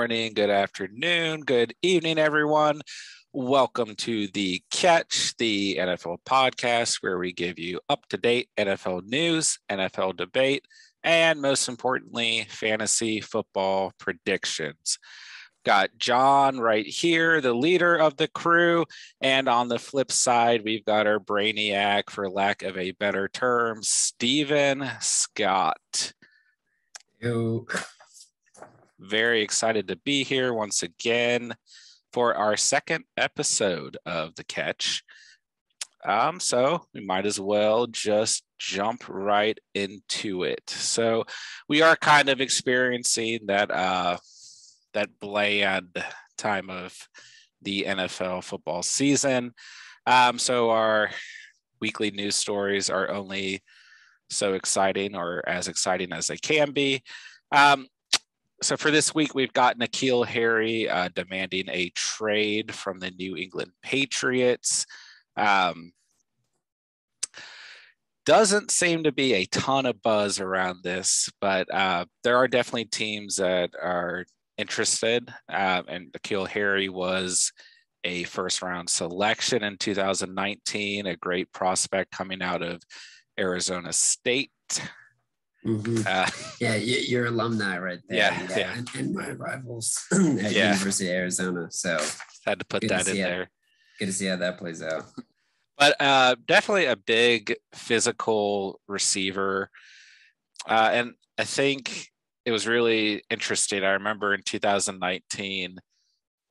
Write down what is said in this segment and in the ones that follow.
morning, good afternoon, good evening, everyone. Welcome to The Catch, the NFL podcast, where we give you up-to-date NFL news, NFL debate, and most importantly, fantasy football predictions. Got John right here, the leader of the crew. And on the flip side, we've got our brainiac, for lack of a better term, Steven Scott. Yo. Very excited to be here once again for our second episode of The Catch. So we might as well just jump right into it. So we are kind of experiencing that bland time of the NFL football season. So our weekly news stories are only so exciting, or as exciting as they can be. So for this week, we've got N'Keal Harry demanding a trade from the New England Patriots. Doesn't seem to be a ton of buzz around this, but there are definitely teams that are interested. And N'Keal Harry was a first-round selection in 2019, a great prospect coming out of Arizona State. Mm-hmm. Your alumni right there. Yeah. And my rivals at University of Arizona. So had to put that in there. Good to see how that plays out. But definitely a big physical receiver. And I think it was really interesting. I remember in 2019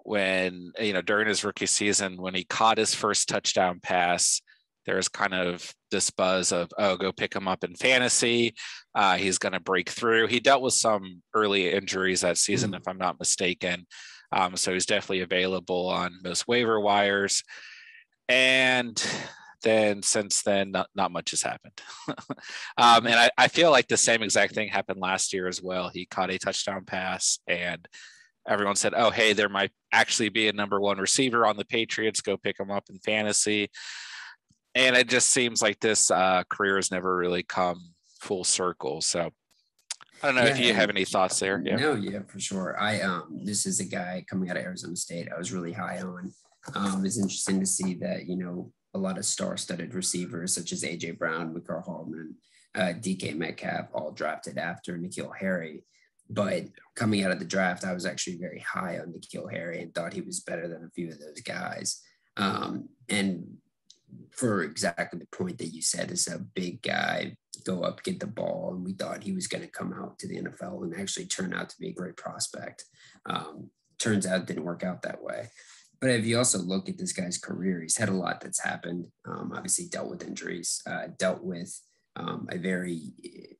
when, during his rookie season, when he caught his first touchdown pass, there was kind of this buzz of, go pick him up in fantasy. He's going to break through. He dealt with some early injuries that season, if I'm not mistaken. So he's definitely available on most waiver wires. And then since then, not much has happened. And I feel like the same exact thing happened last year as well. He caught a touchdown pass and everyone said, oh, hey, there might actually be a number one receiver on the Patriots. Go pick him up in fantasy. And it just seems like this career has never really come full circle. So I don't know if you have any thoughts there. No, for sure. This is a guy coming out of Arizona State I was really high on. It's interesting to see that, a lot of star-studded receivers such as A.J. Brown, McCall Hardman, DK Metcalf, all drafted after N'Keal Harry. But coming out of the draft, I was actually very high on N'Keal Harry and thought he was better than a few of those guys. And for exactly the point that you said, is a big guy, go up, get the ball. And we thought he was going to come out to the NFL and actually turn out to be a great prospect. Turns out it didn't work out that way. But if you also look at this guy's career, he's had a lot that's happened. Obviously dealt with injuries, dealt with a very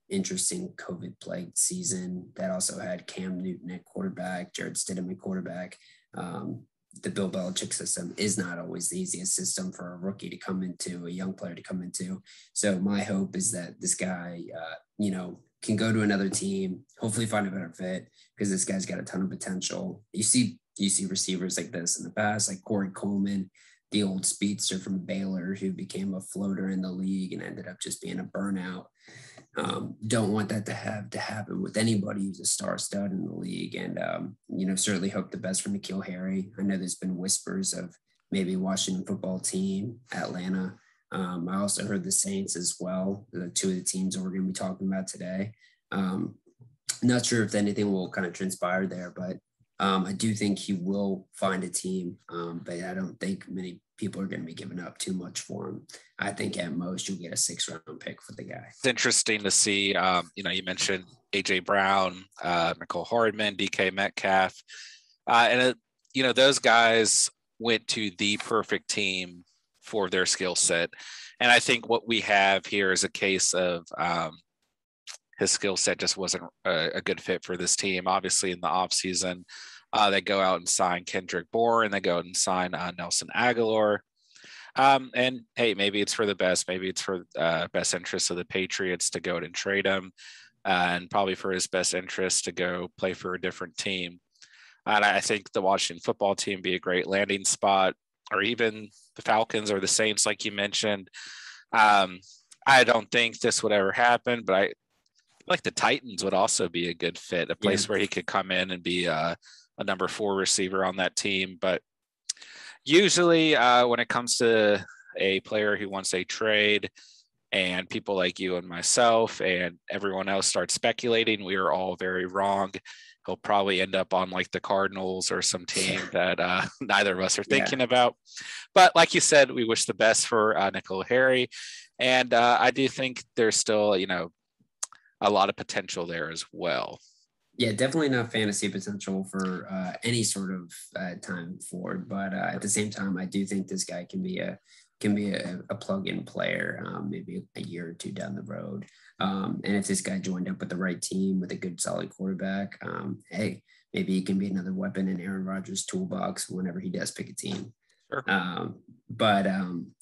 interesting COVID-plagued season that also had Cam Newton at quarterback, Jared Stidham at quarterback. The Bill Belichick system is not always the easiest system for a rookie to come into, a young player to come into. So my hope is that this guy, can go to another team, hopefully find a better fit, because this guy's got a ton of potential. You see receivers like this in the past, like Corey Coleman, the old speedster from Baylor who became a floater in the league and ended up just being a burnout. Don't want that to happen with anybody who's a star stud in the league. And, certainly hope the best for N'Keal Harry. I know there's been whispers of maybe Washington football team, Atlanta. I also heard the Saints as well, the two of the teams that we're going to be talking about today. Not sure if anything will kind of transpire there, but I do think he will find a team, but I don't think many people are going to be giving up too much for him. I think at most you'll get a 6th-round pick for the guy. It's interesting to see, you mentioned A.J. Brown, McCall Hardman, DK Metcalf. Those guys went to the perfect team for their skill set. And I think what we have here is a case of his skill set just wasn't a good fit for this team. Obviously, in the offseason, they go out and sign Kendrick Bourne, and they go out and sign Nelson Aguilar. And hey, maybe it's for the best. Maybe it's for best interest of the Patriots to go out and trade him, and probably for his best interest to go play for a different team. And I think the Washington football team be a great landing spot, or even the Falcons or the Saints, like you mentioned. I don't think this would ever happen, but like the Titans would also be a good fit, a place where he could come in and be a a number 4 receiver on that team. But usually when it comes to a player who wants a trade and people like you and myself and everyone else start speculating, we are all very wrong. He'll probably end up on like the Cardinals or some team that neither of us are thinking about. But like you said, we wish the best for Nicole Harry. And I do think there's still, you know, a lot of potential there as well. Yeah, definitely not fantasy potential for any sort of time forward. But at the same time, I do think this guy can be a plug-in player, maybe a year or two down the road. And if this guy joined up with the right team with a good, solid quarterback, hey, maybe he can be another weapon in Aaron Rodgers' toolbox whenever he does pick a team. Sure. But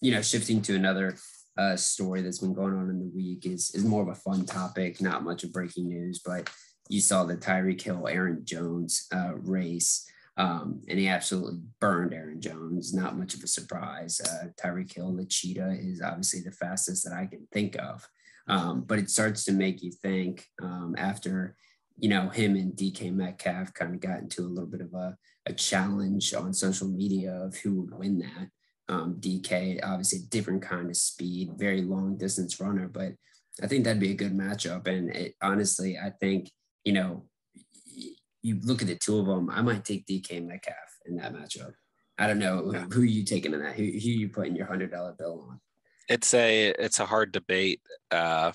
you know, shifting to another story that's been going on in the week is more of a fun topic, not much of breaking news, but you saw the Tyreek Hill, Aaron Jones race. And he absolutely burned Aaron Jones. Not much of a surprise. Tyreek Hill, the cheetah, is obviously the fastest that I can think of. But it starts to make you think after, you know, him and DK Metcalf kind of got into a little bit of a challenge on social media of who would win that. DK, obviously a different kind of speed, very long distance runner, but I think that'd be a good matchup. And honestly, I think, you know, you look at the two of them, I might take DK Metcalf in that matchup. I don't know who are you taking in that. Who you putting your $100 bill on? It's a hard debate. I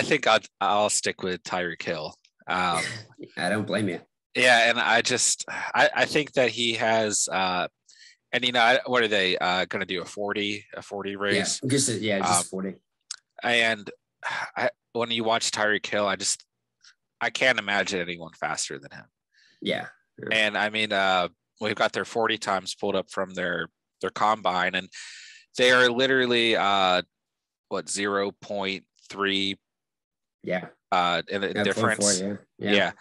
think I'll stick with Tyreek Hill. I don't blame you. Yeah, and I think that he has. And you know, what are they going to do? A 40 race? Yeah, just 40. And when you watch Tyreek Hill, I can't imagine anyone faster than him. Yeah. And I mean, we've got their 40 times pulled up from their combine, and they are literally 0.3. Yeah. In the difference. 4, yeah.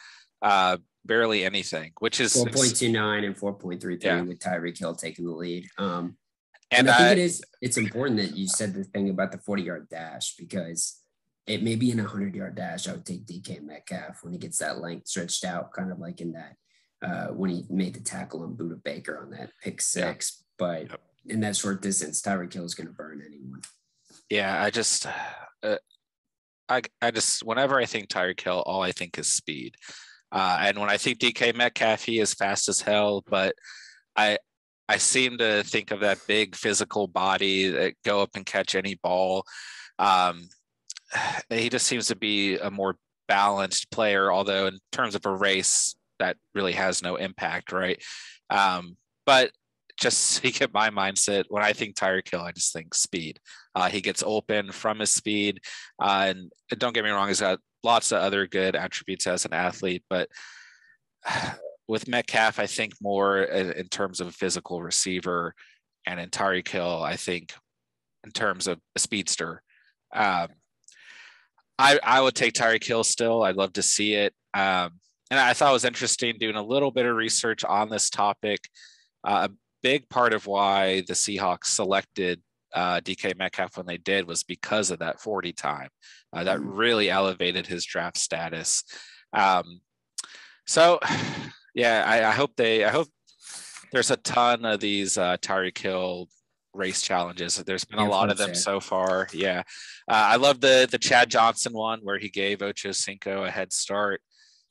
Barely anything, which is 4.29 and 4.33 with Tyreek Hill taking the lead. And I think it's important that you said the thing about the 40-yard dash, because it may be in a 100-yard dash. I would take DK Metcalf when he gets that length stretched out, kind of like in that when he made the tackle on Buda Baker on that pick 6. But in that short distance, Tyreek Hill is going to burn anyone. Yeah, I just whenever I think Tyreek Hill, all I think is speed. And when I think DK Metcalf, he is fast as hell, but I seem to think of that big physical body that go up and catch any ball. He just seems to be a more balanced player, although in terms of a race, that really has no impact, right? But just to get my mindset, when I think Tyreek Hill, I just think speed. He gets open from his speed. And don't get me wrong, he's got lots of other good attributes as an athlete, but with Metcalf, I think more in terms of a physical receiver, and in Tyreek Hill, I think in terms of a speedster. I would take Tyreek Hill still. I'd love to see it. And I thought it was interesting doing a little bit of research on this topic. A big part of why the Seahawks selected DK Metcalf when they did was because of that 40 time. That really elevated his draft status. So yeah, I hope there's a ton of these Tyreek Hill race challenges. There's been a lot of them so far. Yeah. I love the Chad Johnson one where he gave Ocho Cinco a head start.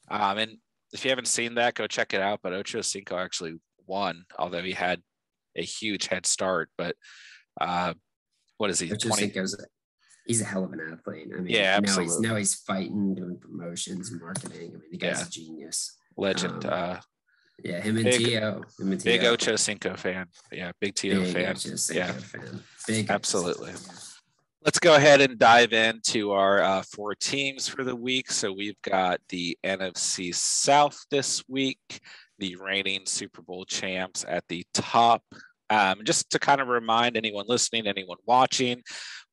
And if you haven't seen that, go check it out. But Ocho Cinco actually won, although he had a huge head start. But what is he? He's a hell of an athlete. I mean, yeah, absolutely. Now he's fighting, doing promotions, marketing. I mean, the guy's a genius. Legend. Him and Tio. Big Ocho Cinco fan. Yeah, big Tio fan. Fan. Big absolutely. Let's go ahead and dive into our 4 teams for the week. So we've got the NFC South this week, the reigning Super Bowl champs at the top. Just to kind of remind anyone listening, anyone watching,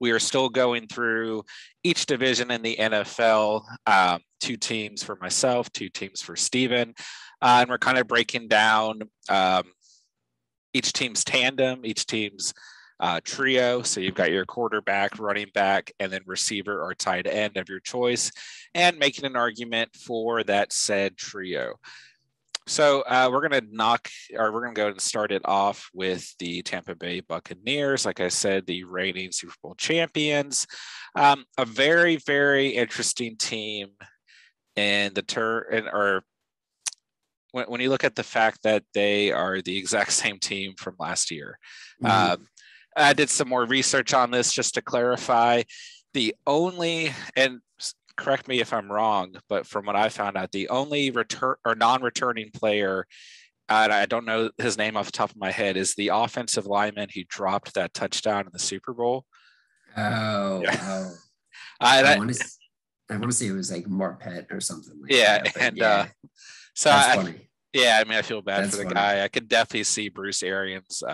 we are still going through each division in the NFL, 2 teams for myself, 2 teams for Steven. And we're kind of breaking down each team's tandem, each team's trio. So you've got your quarterback, running back, and then receiver or tight end of your choice, and making an argument for that said trio. So we're going to go and start it off with the Tampa Bay Buccaneers. Like I said, the reigning Super Bowl champions. A very, very interesting team in when you look at the fact that they are the exact same team from last year. Mm-hmm. I did some more research on this just to clarify. And correct me if I'm wrong, but from what I found out, the only non-returning player, and I don't know his name off the top of my head, is the offensive lineman who dropped that touchdown in the Super Bowl. Oh, Yeah. oh. I want to say it was like Marpet or something like yeah, that. But and yeah, so that's funny. yeah, I mean, I feel bad That's for the funny. guy. I could definitely see Bruce Arians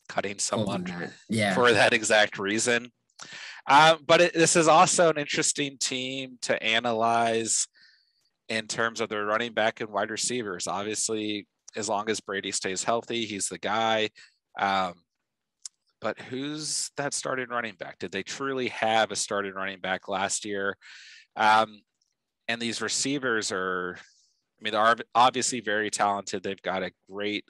cutting someone Holding that. Yeah. for that exact reason. But this is also an interesting team to analyze in terms of their running back and wide receivers. Obviously, as long as Brady stays healthy, he's the guy. But who's that starting running back? Did they truly have a starting running back last year? And these receivers they're obviously very talented. They've got a great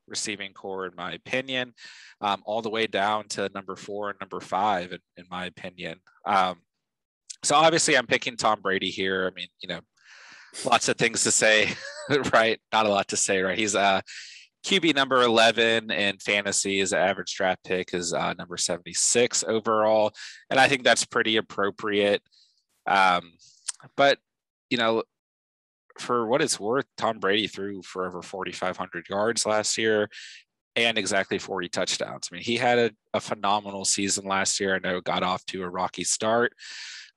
receiving core, in my opinion, all the way down to number 4 and number 5, in my opinion. So obviously I'm picking Tom Brady here. I mean, lots of things to say, right? Not a lot to say, right? He's QB number 11 in fantasy. His average draft pick is number 76 overall. And I think that's pretty appropriate. But, for what it's worth, Tom Brady threw for over 4,500 yards last year and exactly 40 touchdowns. I mean, he had a phenomenal season last year. I know it got off to a rocky start.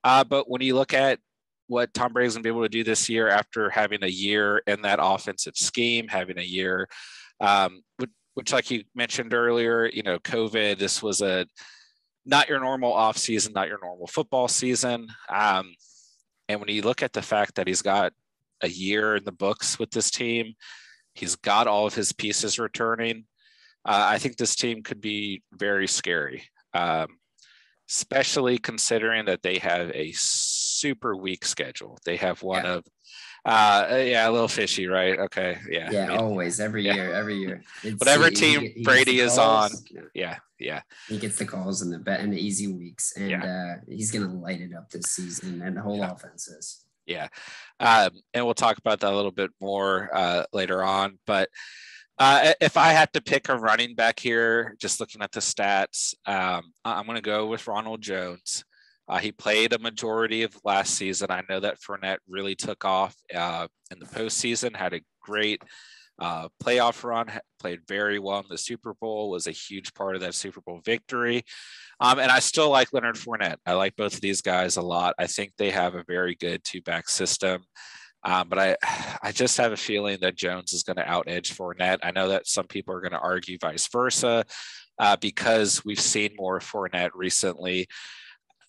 But when you look at what Tom Brady's going to be able to do this year after having a year in that offensive scheme, having a year, which like you mentioned earlier, COVID, this was not your normal off season, not your normal football season. And when you look at the fact that he's got a year in the books with this team, he's got all of his pieces returning. I think this team could be very scary, especially considering that they have a super weak schedule. They have one of, a little fishy, right? Okay, yeah. Yeah, always, every year. Whatever team Brady is on, yeah. He gets the calls in the easy weeks, and he's gonna light it up this season, and the whole offense is. Yeah. And we'll talk about that a little bit more later on. But if I had to pick a running back here, just looking at the stats, I'm going to go with Ronald Jones. He played a majority of last season. I know that Fournette really took off in the postseason, had a great playoff run, played very well in the Super Bowl, was a huge part of that Super Bowl victory. And I still like Leonard Fournette. I like both of these guys a lot. I think they have a very good two-back system. But I just have a feeling that Jones is going to out-edge Fournette. I know that some people are going to argue vice versa because we've seen more Fournette recently.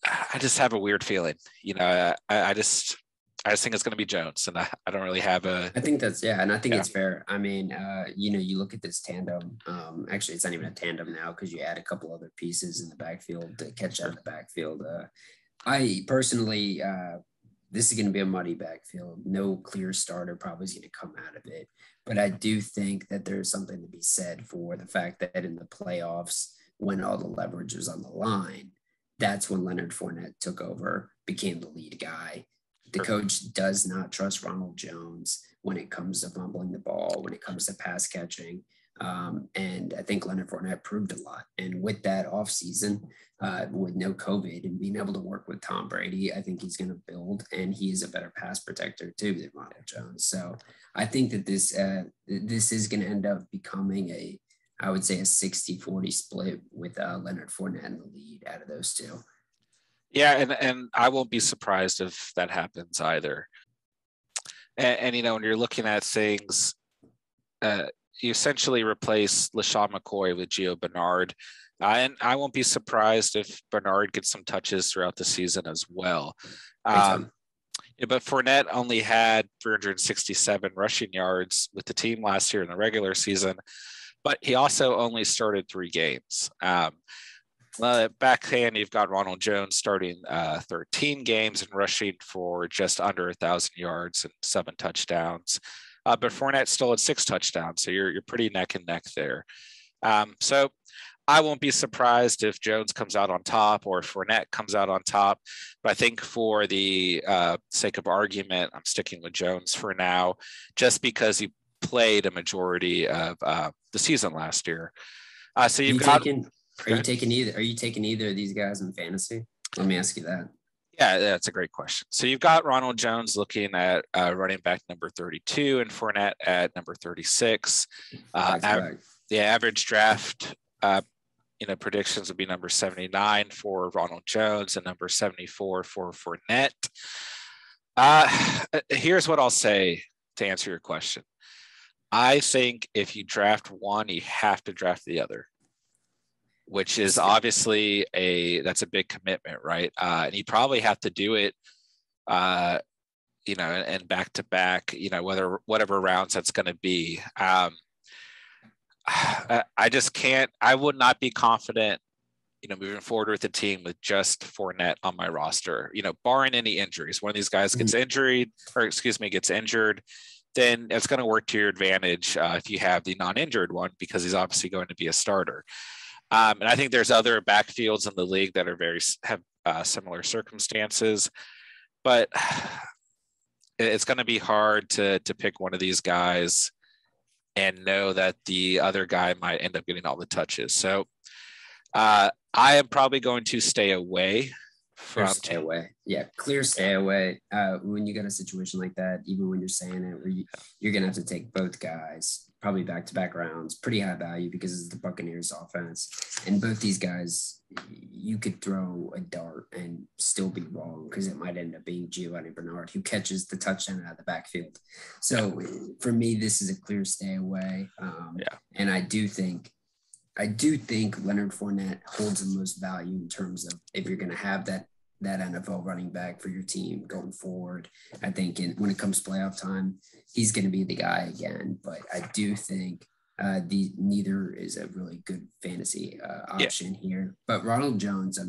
I just have a weird feeling. I just think it's going to be Jones, and I don't really have a. I think that's and I think it's fair. I mean, you look at this tandem. Actually, it's not even a tandem now because you add a couple other pieces in the backfield to catch out of the backfield. I personally, this is going to be a muddy backfield. No clear starter probably is going to come out of it. But I do think that there's something to be said for the fact that in the playoffs, when all the leverage was on the line, that's when Leonard Fournette took over, became the lead guy. The coach does not trust Ronald Jones when it comes to fumbling the ball, when it comes to pass catching. And I think Leonard Fournette proved a lot. And with that offseason, with no COVID and being able to work with Tom Brady, I think he's going to build, and he is a better pass protector too than Ronald Jones. So I think that this is going to end up becoming I would say a 60-40 split with Leonard Fournette in the lead out of those two. Yeah, and I won't be surprised if that happens either. And when you're looking at things, you essentially replace LaShawn McCoy with Gio Bernard. And I won't be surprised if Bernard gets some touches throughout the season as well. But Fournette only had 367 rushing yards with the team last year in the regular season, but he also only started 3 games. Backhand, you've got Ronald Jones starting 13 games and rushing for just under 1,000 yards and 7 touchdowns. but Fournette still had 6 touchdowns. So you're pretty neck and neck there. So I won't be surprised if Jones comes out on top or if Fournette comes out on top. But I think for the sake of argument, I'm sticking with Jones for now, just because he played a majority of the season last year. So you've got. Are you taking either of these guys in fantasy? Let me ask you that. Yeah, that's a great question. So you've got Ronald Jones looking at running back number 32 and Fournette at number 36. The average draft, predictions would be number 79 for Ronald Jones and number 74 for Fournette. Here's what I'll say to answer your question. I think if you draft one, you have to draft the other, which is obviously that's a big commitment, right? And you probably have to do it, and back to back, whatever rounds that's going to be. I just can't. I would not be confident, moving forward with the team with just Fournette on my roster. Barring any injuries, one of these guys gets injured, then it's going to work to your advantage if you have the non-injured one, because he's obviously going to be a starter. And I think there's other backfields in the league that are have similar circumstances, but it's going to be hard to pick one of these guys and know that the other guy might end up getting all the touches. So I am probably going to stay away. Clear stay away. When you got a situation like that, even when you're saying it, where you're going to have to take both guys, probably back-to-back rounds, pretty high value because it's the Buccaneers offense. And both these guys, you could throw a dart and still be wrong because it might end up being Giovanni Bernard who catches the touchdown out of the backfield. So for me, this is a clear stay away. And I do think Leonard Fournette holds the most value in terms of if you're going to have that NFL running back for your team going forward. I think when it comes to playoff time, he's going to be the guy again. But I do think neither is a really good fantasy option here. But Ronald Jones,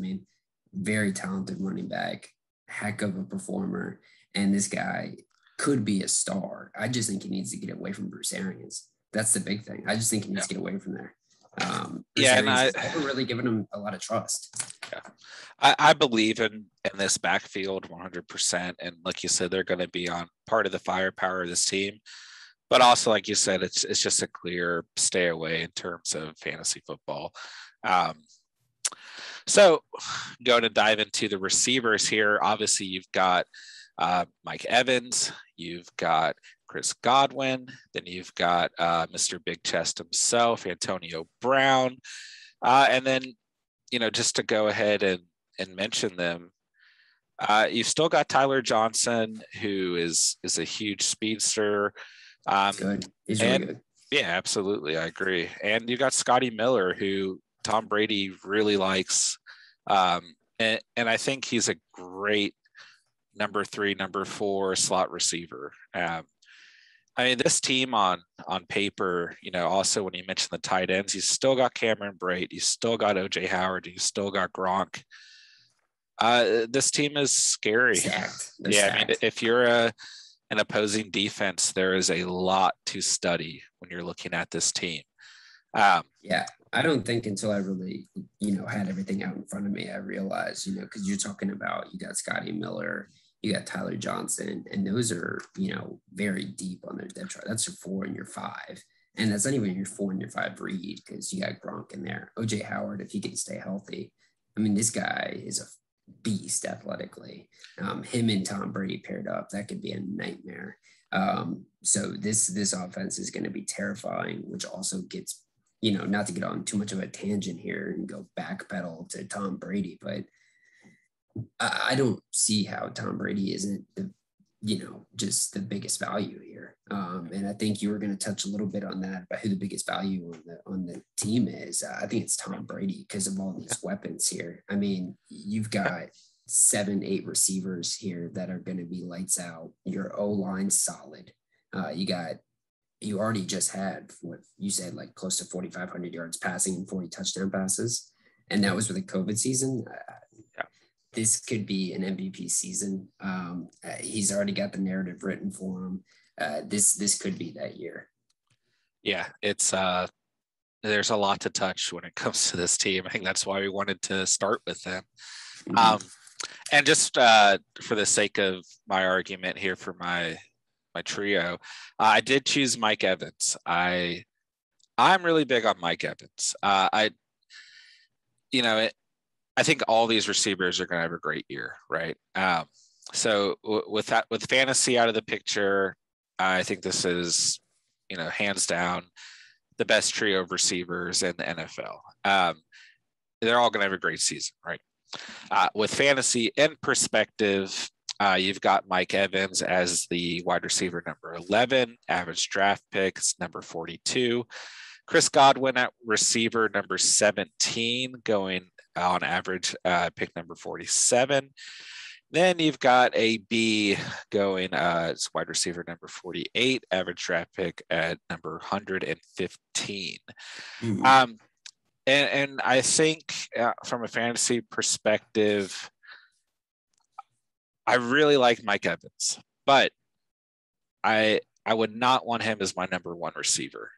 very talented running back, heck of a performer, and this guy could be a star. I just think he needs to get away from Bruce Arians. That's the big thing. I just think he needs to get away from there. And I haven't really given him a lot of trust. Yeah, I believe in this backfield 100%, and like you said, they're going to be on part of the firepower of this team. But also, like you said, it's just a clear stay away in terms of fantasy football. So, going to dive into the receivers here. Obviously, you've got Mike Evans, you've got Chris Godwin, then you've got Mr. Big Chest himself, Antonio Brown, and then just to go ahead and mention them, you've still got Tyler Johnson, who is a huge speedster. Good. He's really good. Yeah, absolutely. I agree. And you got Scotty Miller, who Tom Brady really likes. And I think he's a great number 3, number 4 slot receiver. This team on paper, also when you mention the tight ends, you still got Cameron Brate, you still got OJ Howard, you still got Gronk. This team is scary. Stacked. If you're an opposing defense, there is a lot to study when you're looking at this team. I don't think until I really, had everything out in front of me, I realized, because you're talking about, you got Scotty Miller, you got Tyler Johnson, and those are, very deep on their depth chart. That's your 4 and your 5. And that's not even your 4 and your 5 read, because you got Gronk in there. OJ Howard, if he can stay healthy, this guy is a beast athletically. Him and Tom Brady paired up, that could be a nightmare. So this offense is going to be terrifying, which also gets, not to get on too much of a tangent here and go backpedal to Tom Brady, but I don't see how Tom Brady isn't just the biggest value here. And I think you were going to touch a little bit on that, about who the biggest value on the team is. I think it's Tom Brady because of all these weapons here. You've got 7-8 receivers here that are going to be lights out. Your O-line solid. You already just had what you said, like close to 4,500 yards passing and 40 touchdown passes. And that was with a COVID season. this could be an MVP season. He's already got the narrative written for him. This could be that year. Yeah, it's there's a lot to touch when it comes to this team. I think that's why we wanted to start with them. Mhm. And just for the sake of my argument here for my trio, I did choose Mike Evans. I'm really big on Mike Evans. You know, I think all these receivers are going to have a great year, right? So with fantasy out of the picture, I think this is, hands down the best trio of receivers in the NFL. They're all going to have a great season, right? With fantasy in perspective, you've got Mike Evans as the wide receiver number 11, average draft picks number 42. Chris Godwin at receiver number 17, going on average pick number 47. Then you've got a B going as wide receiver number 48, average draft pick at number 115. Mhm. And I think from a fantasy perspective, I really like Mike Evans, but I would not want him as my number one receiver.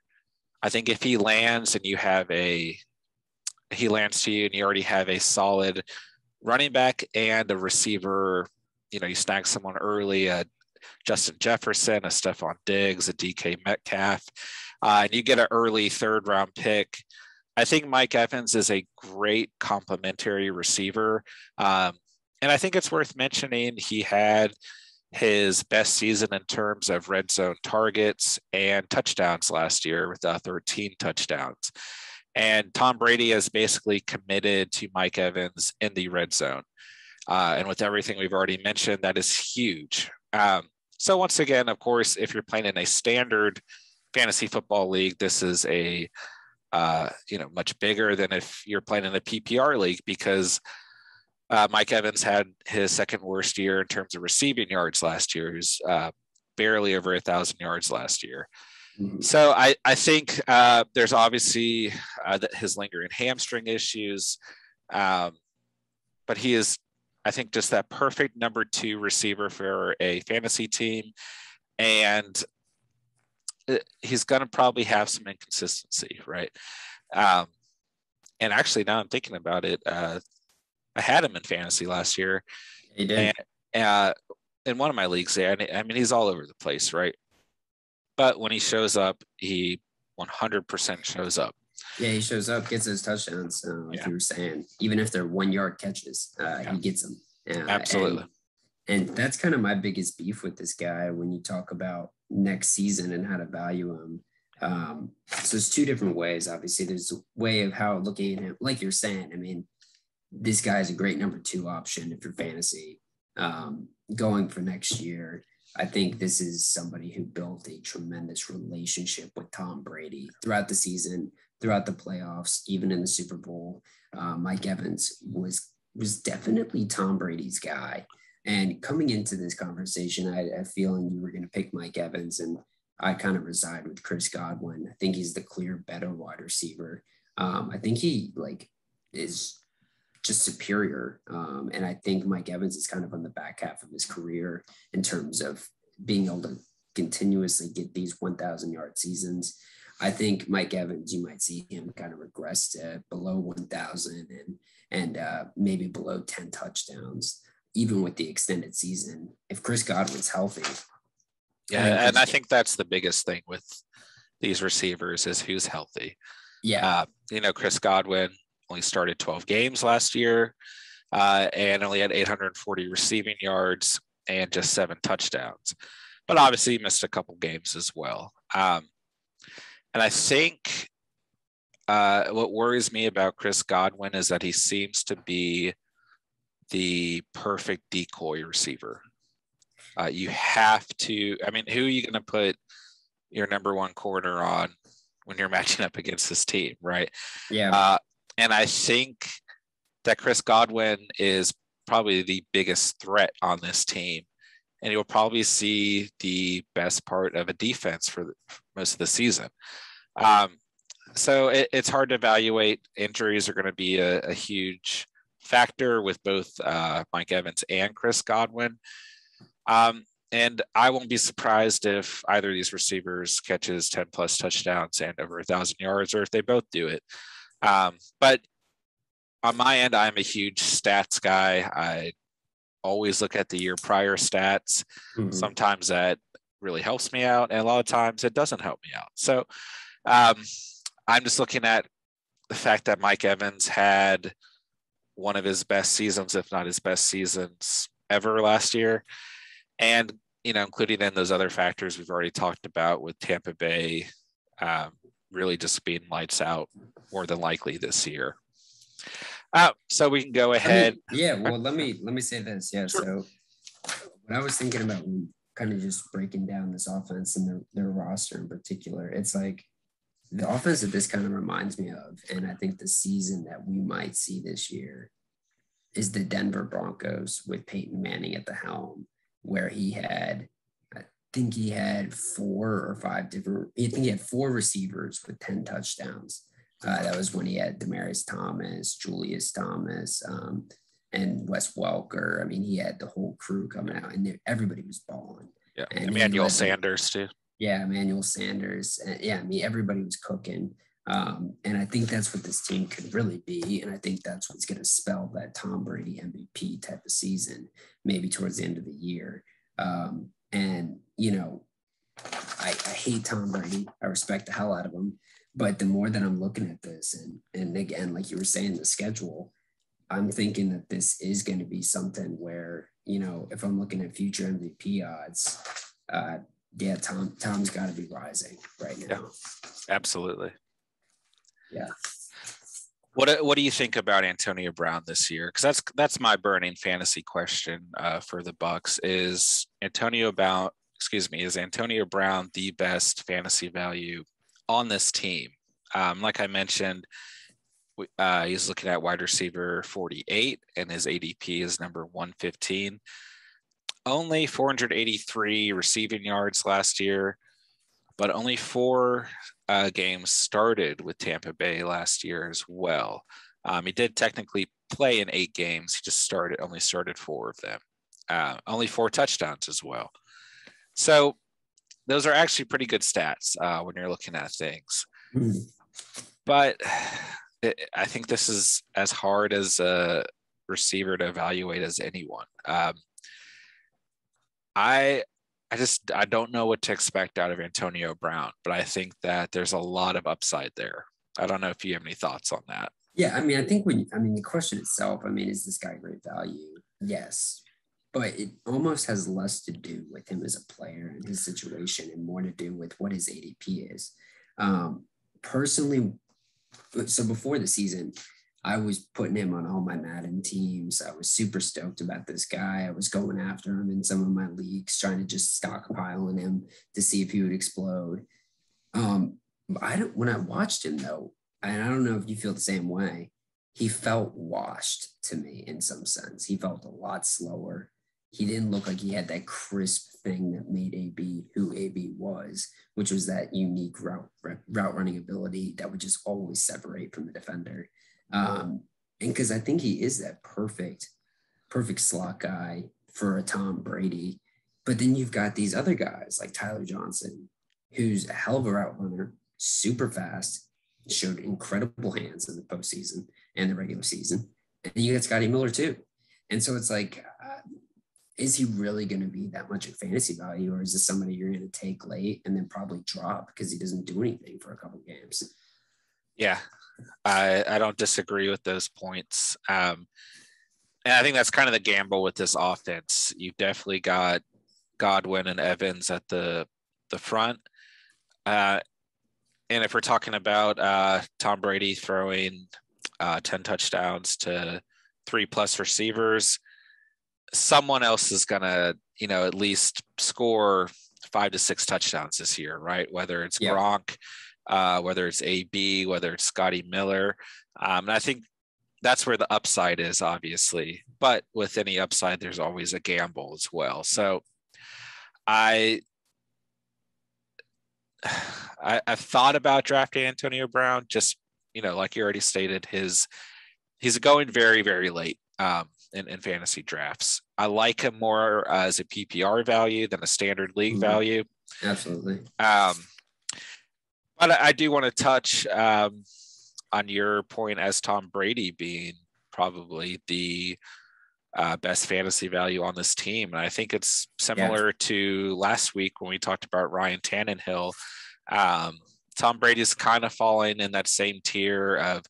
I think if he lands and he lands to you and you already have a solid running back and a receiver, you snag someone early, Justin Jefferson, a Stephon Diggs, a DK Metcalf, and you get an early third round pick. I think Mike Evans is a great complementary receiver. And I think it's worth mentioning he had his best season in terms of red zone targets and touchdowns last year with 13 touchdowns. And Tom Brady has basically committed to Mike Evans in the red zone. And with everything we've already mentioned, that is huge. So once again, of course, if you're playing in a standard fantasy football league, this is a much bigger than if you're playing in a PPR league, because Mike Evans had his second worst year in terms of receiving yards last year. He was barely over 1,000 yards last year. Mhm. So I think there's obviously his lingering hamstring issues, but he is, I think, just that perfect number 2 receiver for a fantasy team. And he's going to probably have some inconsistency, right? And actually, now I'm thinking about it, I had him in fantasy last year, He and did. in one of my leagues there. And I mean, he's all over the place, right? But when he shows up, he 100% shows up. Yeah, he shows up, gets his touchdowns, like Yeah, you were saying. Even if they're 1 yard catches, yeah, he gets them. absolutely. And that's kind of my biggest beef with this guy when you talk about next season and how to value him. So there's two different ways. Obviously, there's a way of how looking at him, like you're saying. I mean, this guy's a great number 2 option if you're fantasy going for next year. I think this is somebody who built a tremendous relationship with Tom Brady throughout the season, throughout the playoffs, even in the Super Bowl. Mike Evans was definitely Tom Brady's guy. And coming into this conversation, I had a feeling you were going to pick Mike Evans, and I kind of reside with Chris Godwin. I think he's the clear better wide receiver. I think he is just superior. And I think Mike Evans is kind of on the back half of his career in terms of being able to continuously get these 1,000-yard seasons. I think Mike Evans, you might see him kind of regress to below 1,000 and maybe below 10 touchdowns, even with the extended season. If Chris Godwin's healthy. Yeah, and I think that's the biggest thing with these receivers is who's healthy. Yeah. Chris Godwin only started 12 games last year and only had 840 receiving yards and just 7 touchdowns. But obviously he missed a couple games as well. And I think what worries me about Chris Godwin is that he seems to be the perfect decoy receiver. You have to, I mean, who are you going to put your number 1 corner on when you're matching up against this team, right? Yeah. And I think that Chris Godwin is probably the biggest threat on this team. And you'll probably see the best part of a defense for most of the season. So it's hard to evaluate. Injuries are going to be a huge factor with both Mike Evans and Chris Godwin. And I won't be surprised if either of these receivers catches 10 plus touchdowns and over 1,000 yards, or if they both do it. But on my end, I'm a huge stats guy. I always look at the year prior stats. Mm-hmm. Sometimes that really helps me out, and a lot of times it doesn't help me out. So I'm just looking at the fact that Mike Evans had one of his best seasons, if not his best seasons ever last year. And, including in those other factors we've already talked about with Tampa Bay really just being lights out more than likely this year. So we can go ahead. Let me say this. Yeah. Sure. So when I was thinking about kind of just breaking down this offense and their roster in particular, it's like the offense that this kind of reminds me of, and I think the season that we might see this year is the Denver Broncos with Peyton Manning at the helm, where he had 4 receivers with 10 touchdowns. That was when he had Demaryius Thomas, Julius Thomas, and Wes Welker. I mean, he had the whole crew coming out, and everybody was balling. Yeah, and Emmanuel Sanders too. Yeah, Emmanuel Sanders. Everybody was cooking. And I think that's what this team could really be. And I think that's what's going to spell that Tom Brady MVP type of season, maybe towards the end of the year. I hate Tom Brady. I respect the hell out of him. But the more that I'm looking at this, and again, like you were saying, the schedule, I'm thinking that this is going to be something where, if I'm looking at future MVP odds, Tom's got to be rising right now. Yeah, absolutely. Yeah. What do you think about Antonio Brown this year? Because that's my burning fantasy question for the Bucs. Is Antonio Brown the best fantasy value on this team? Like I mentioned, he's looking at wide receiver 48, and his ADP is number 115. Only 483 receiving yards last year, but only 4 games started with Tampa Bay last year as well. He did technically play in 8 games. He just only started 4 of them. Only 4 touchdowns as well. So those are actually pretty good stats when you're looking at things. Mm-hmm. But I think this is as hard as a receiver to evaluate as anyone. I don't know what to expect out of Antonio Brown, but I think that there's a lot of upside there. I don't know if you have any thoughts on that. Yeah, I mean, I think the question itself, is this guy great value? Yes. But it almost has less to do with him as a player and his situation and more to do with what his ADP is. Personally, so before the season, I was putting him on all my Madden teams. I was super stoked about this guy. I was going after him in some of my leagues, trying to just stockpile on him to see if he would explode. When I watched him though, and I don't know if you feel the same way, he felt washed to me in some sense. He felt a lot slower. He didn't look like he had that crisp thing that made AB who AB was, which was that unique route running ability that would just always separate from the defender. And because I think he is that perfect slot guy for a Tom Brady. But then you've got these other guys like Tyler Johnson, who's a hell of a route runner, super fast, showed incredible hands in the postseason and the regular season. And you got Scotty Miller too. And so it's like, is he really going to be that much of fantasy value, or is this somebody you're going to take late and then probably drop because he doesn't do anything for a couple of games? Yeah, I don't disagree with those points. And I think that's kind of the gamble with this offense. You've definitely got Godwin and Evans at the front. And if we're talking about Tom Brady throwing 10 touchdowns to 3+ receivers, someone else is going to, at least score 5 to 6 touchdowns this year, right? Whether it's Gronk, whether it's AB, whether it's Scotty Miller. And I think that's where the upside is, obviously. But with any upside, there's always a gamble as well. So I've thought about drafting Antonio Brown, just, like you already stated, his he's going very, very late in fantasy drafts. I like him more as a PPR value than a standard league value. Absolutely. But I do want to touch on your point as Tom Brady being probably the best fantasy value on this team. And I think it's similar to last week when we talked about Ryan Tannehill. Tom Brady's kind of falling in that same tier of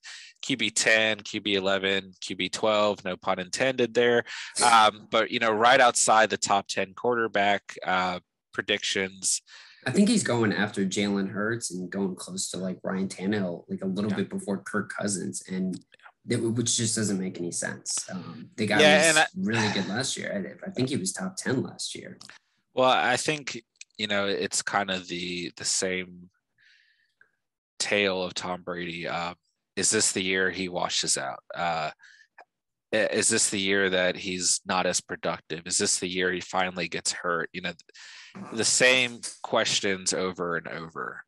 QB 10, QB 11, QB 12, no pun intended there. But, right outside the top 10 quarterback predictions. I think he's going after Jalen Hurts and going close to like Ryan Tannehill, like a little bit before Kirk Cousins, and which just doesn't make any sense. The guy was really good last year. I think he was top 10 last year. Well, I think, it's kind of the same tale of Tom Brady. Is this the year he washes out? Is this the year that he's not as productive? Is this the year he finally gets hurt? The same questions over and over.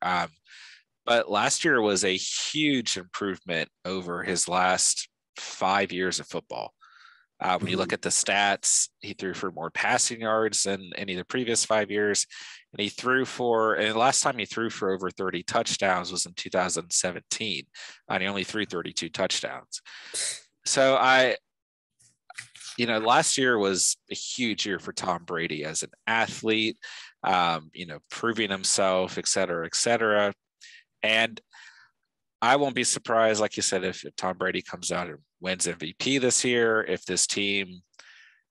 But last year was a huge improvement over his last 5 years of football. When you look at the stats, he threw for more passing yards than any of the previous 5 years. And the last time he threw for over 30 touchdowns was in 2017. And he only threw 32 touchdowns. So last year was a huge year for Tom Brady as an athlete, proving himself, et cetera, et cetera. And I won't be surprised, like you said, if Tom Brady comes out and wins MVP this year, if this team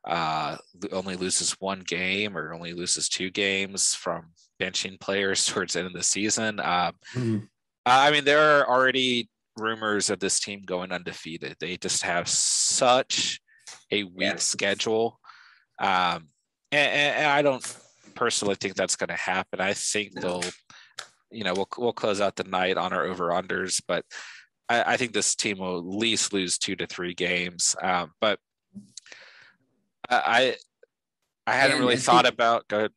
only loses one game or only loses 2 games from benching players towards the end of the season. I mean, there are already rumors of this team going undefeated. They just have such a weak schedule. And I don't personally think that's going to happen. I think they'll, we'll close out the night on our over-unders, but I think this team will at least lose 2 to 3 games. But I hadn't really thought about. Go ahead.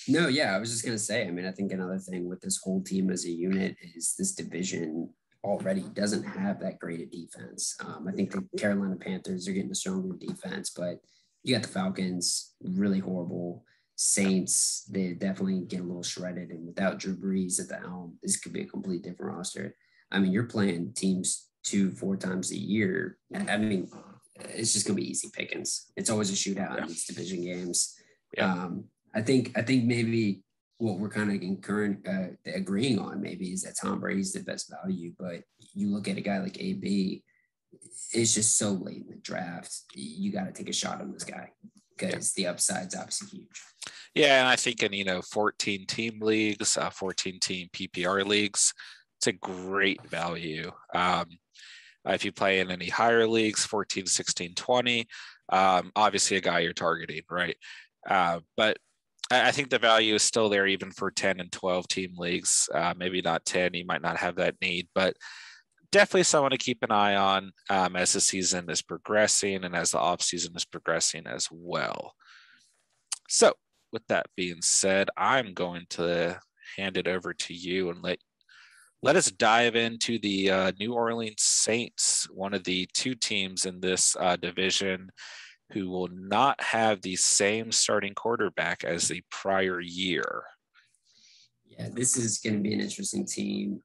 No, yeah, I was just going to say, I mean, I think another thing with this whole team as a unit is this division already doesn't have that great a defense. I think the Carolina Panthers are getting a stronger defense, but you got the Falcons, really horrible. Saints, they definitely get a little shredded. And without Drew Brees at the helm, this could be a complete different roster. I mean, you're playing teams 2-4 times a year. I mean, it's just going to be easy pickings. It's always a shootout in these division games. I think maybe what we're kind of agreeing on maybe is that Tom Brady's the best value, but you look at a guy like AB, it's just so late in the draft. You got to take a shot on this guy because the upside's obviously huge. Yeah, and I think in 14-team leagues, 14-team PPR leagues, it's a great value. If you play in any higher leagues, 14, 16, 20, obviously a guy you're targeting, right? But I think the value is still there even for 10 and 12 team leagues. Maybe not 10, you might not have that need, but definitely someone to keep an eye on as the season is progressing and as the off season is progressing as well. So with that being said, I'm going to hand it over to you and let us dive into the New Orleans Saints, one of the 2 teams in this division who will not have the same starting quarterback as the prior year. Yeah, this is going to be an interesting team.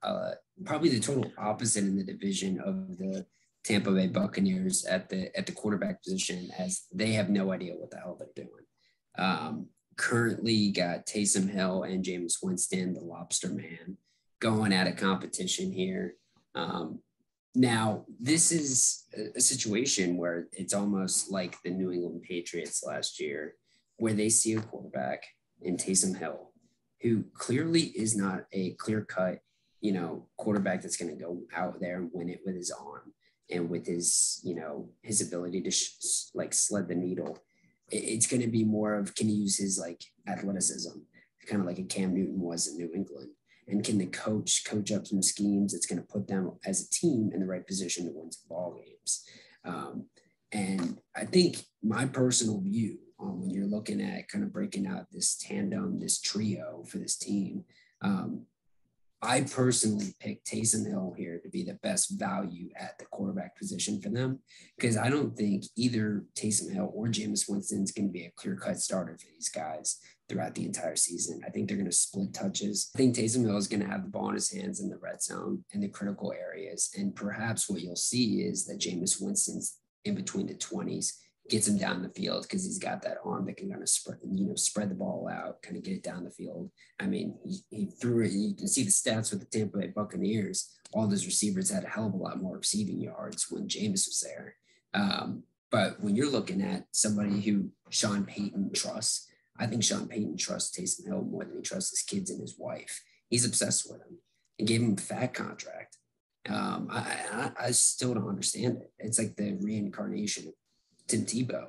Probably the total opposite in the division of the Tampa Bay Buccaneers at the quarterback position, as they have no idea what the hell they're doing. Currently got Taysom Hill and Jameis Winston, the Lobster Man, going at a competition here. Now, this is a situation where it's almost like the New England Patriots last year, where they see a quarterback in Taysom Hill, who clearly is not a clear-cut, quarterback that's going to go out there and win it with his arm and with his, his ability to sled the needle. It's going to be more of, can he use his athleticism, kind of like a Cam Newton was in New England. And can the coach up some schemes that's going to put them as a team in the right position to win some ball games? And I think my personal view on when you're looking at kind of breaking out this tandem, this trio for this team, I personally picked Taysom Hill here to be the best value at the quarterback position for them because I don't think either Taysom Hill or Jameis Winston is going to be a clear-cut starter for these guys throughout the entire season. I think they're going to split touches. I think Taysom Hill is going to have the ball in his hands in the red zone in the critical areas. And perhaps what you'll see is that Jameis Winston's in between the 20s gets him down the field because he's got that arm that can kind of spread the ball out, kind of get it down the field. I mean, he threw it. You can see the stats with the Tampa Bay Buccaneers. All those receivers had a hell of a lot more receiving yards when Jameis was there. But when you're looking at somebody who Sean Payton trusts, I think Sean Payton trusts Taysom Hill more than he trusts his kids and his wife. He's obsessed with him and gave him a fat contract. I still don't understand it. It's like the reincarnation of Tim Tebow.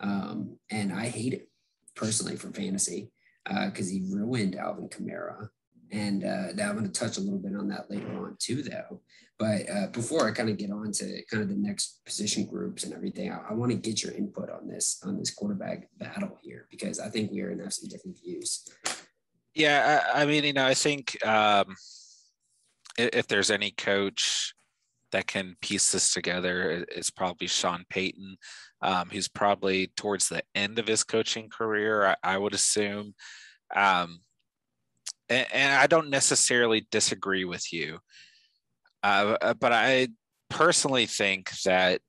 And I hate it personally for fantasy because he ruined Alvin Kamara. And I'm going to touch a little bit on that later on too, though. But before I kind of get on to kind of the next position groups and everything, I want to get your input on this quarterback battle here, because I think we are going to have some different views. Yeah, I mean, I think if there's any coach that can piece this together, it's probably Sean Payton, who's probably towards the end of his coaching career, I would assume. And I don't necessarily disagree with you, but I personally think that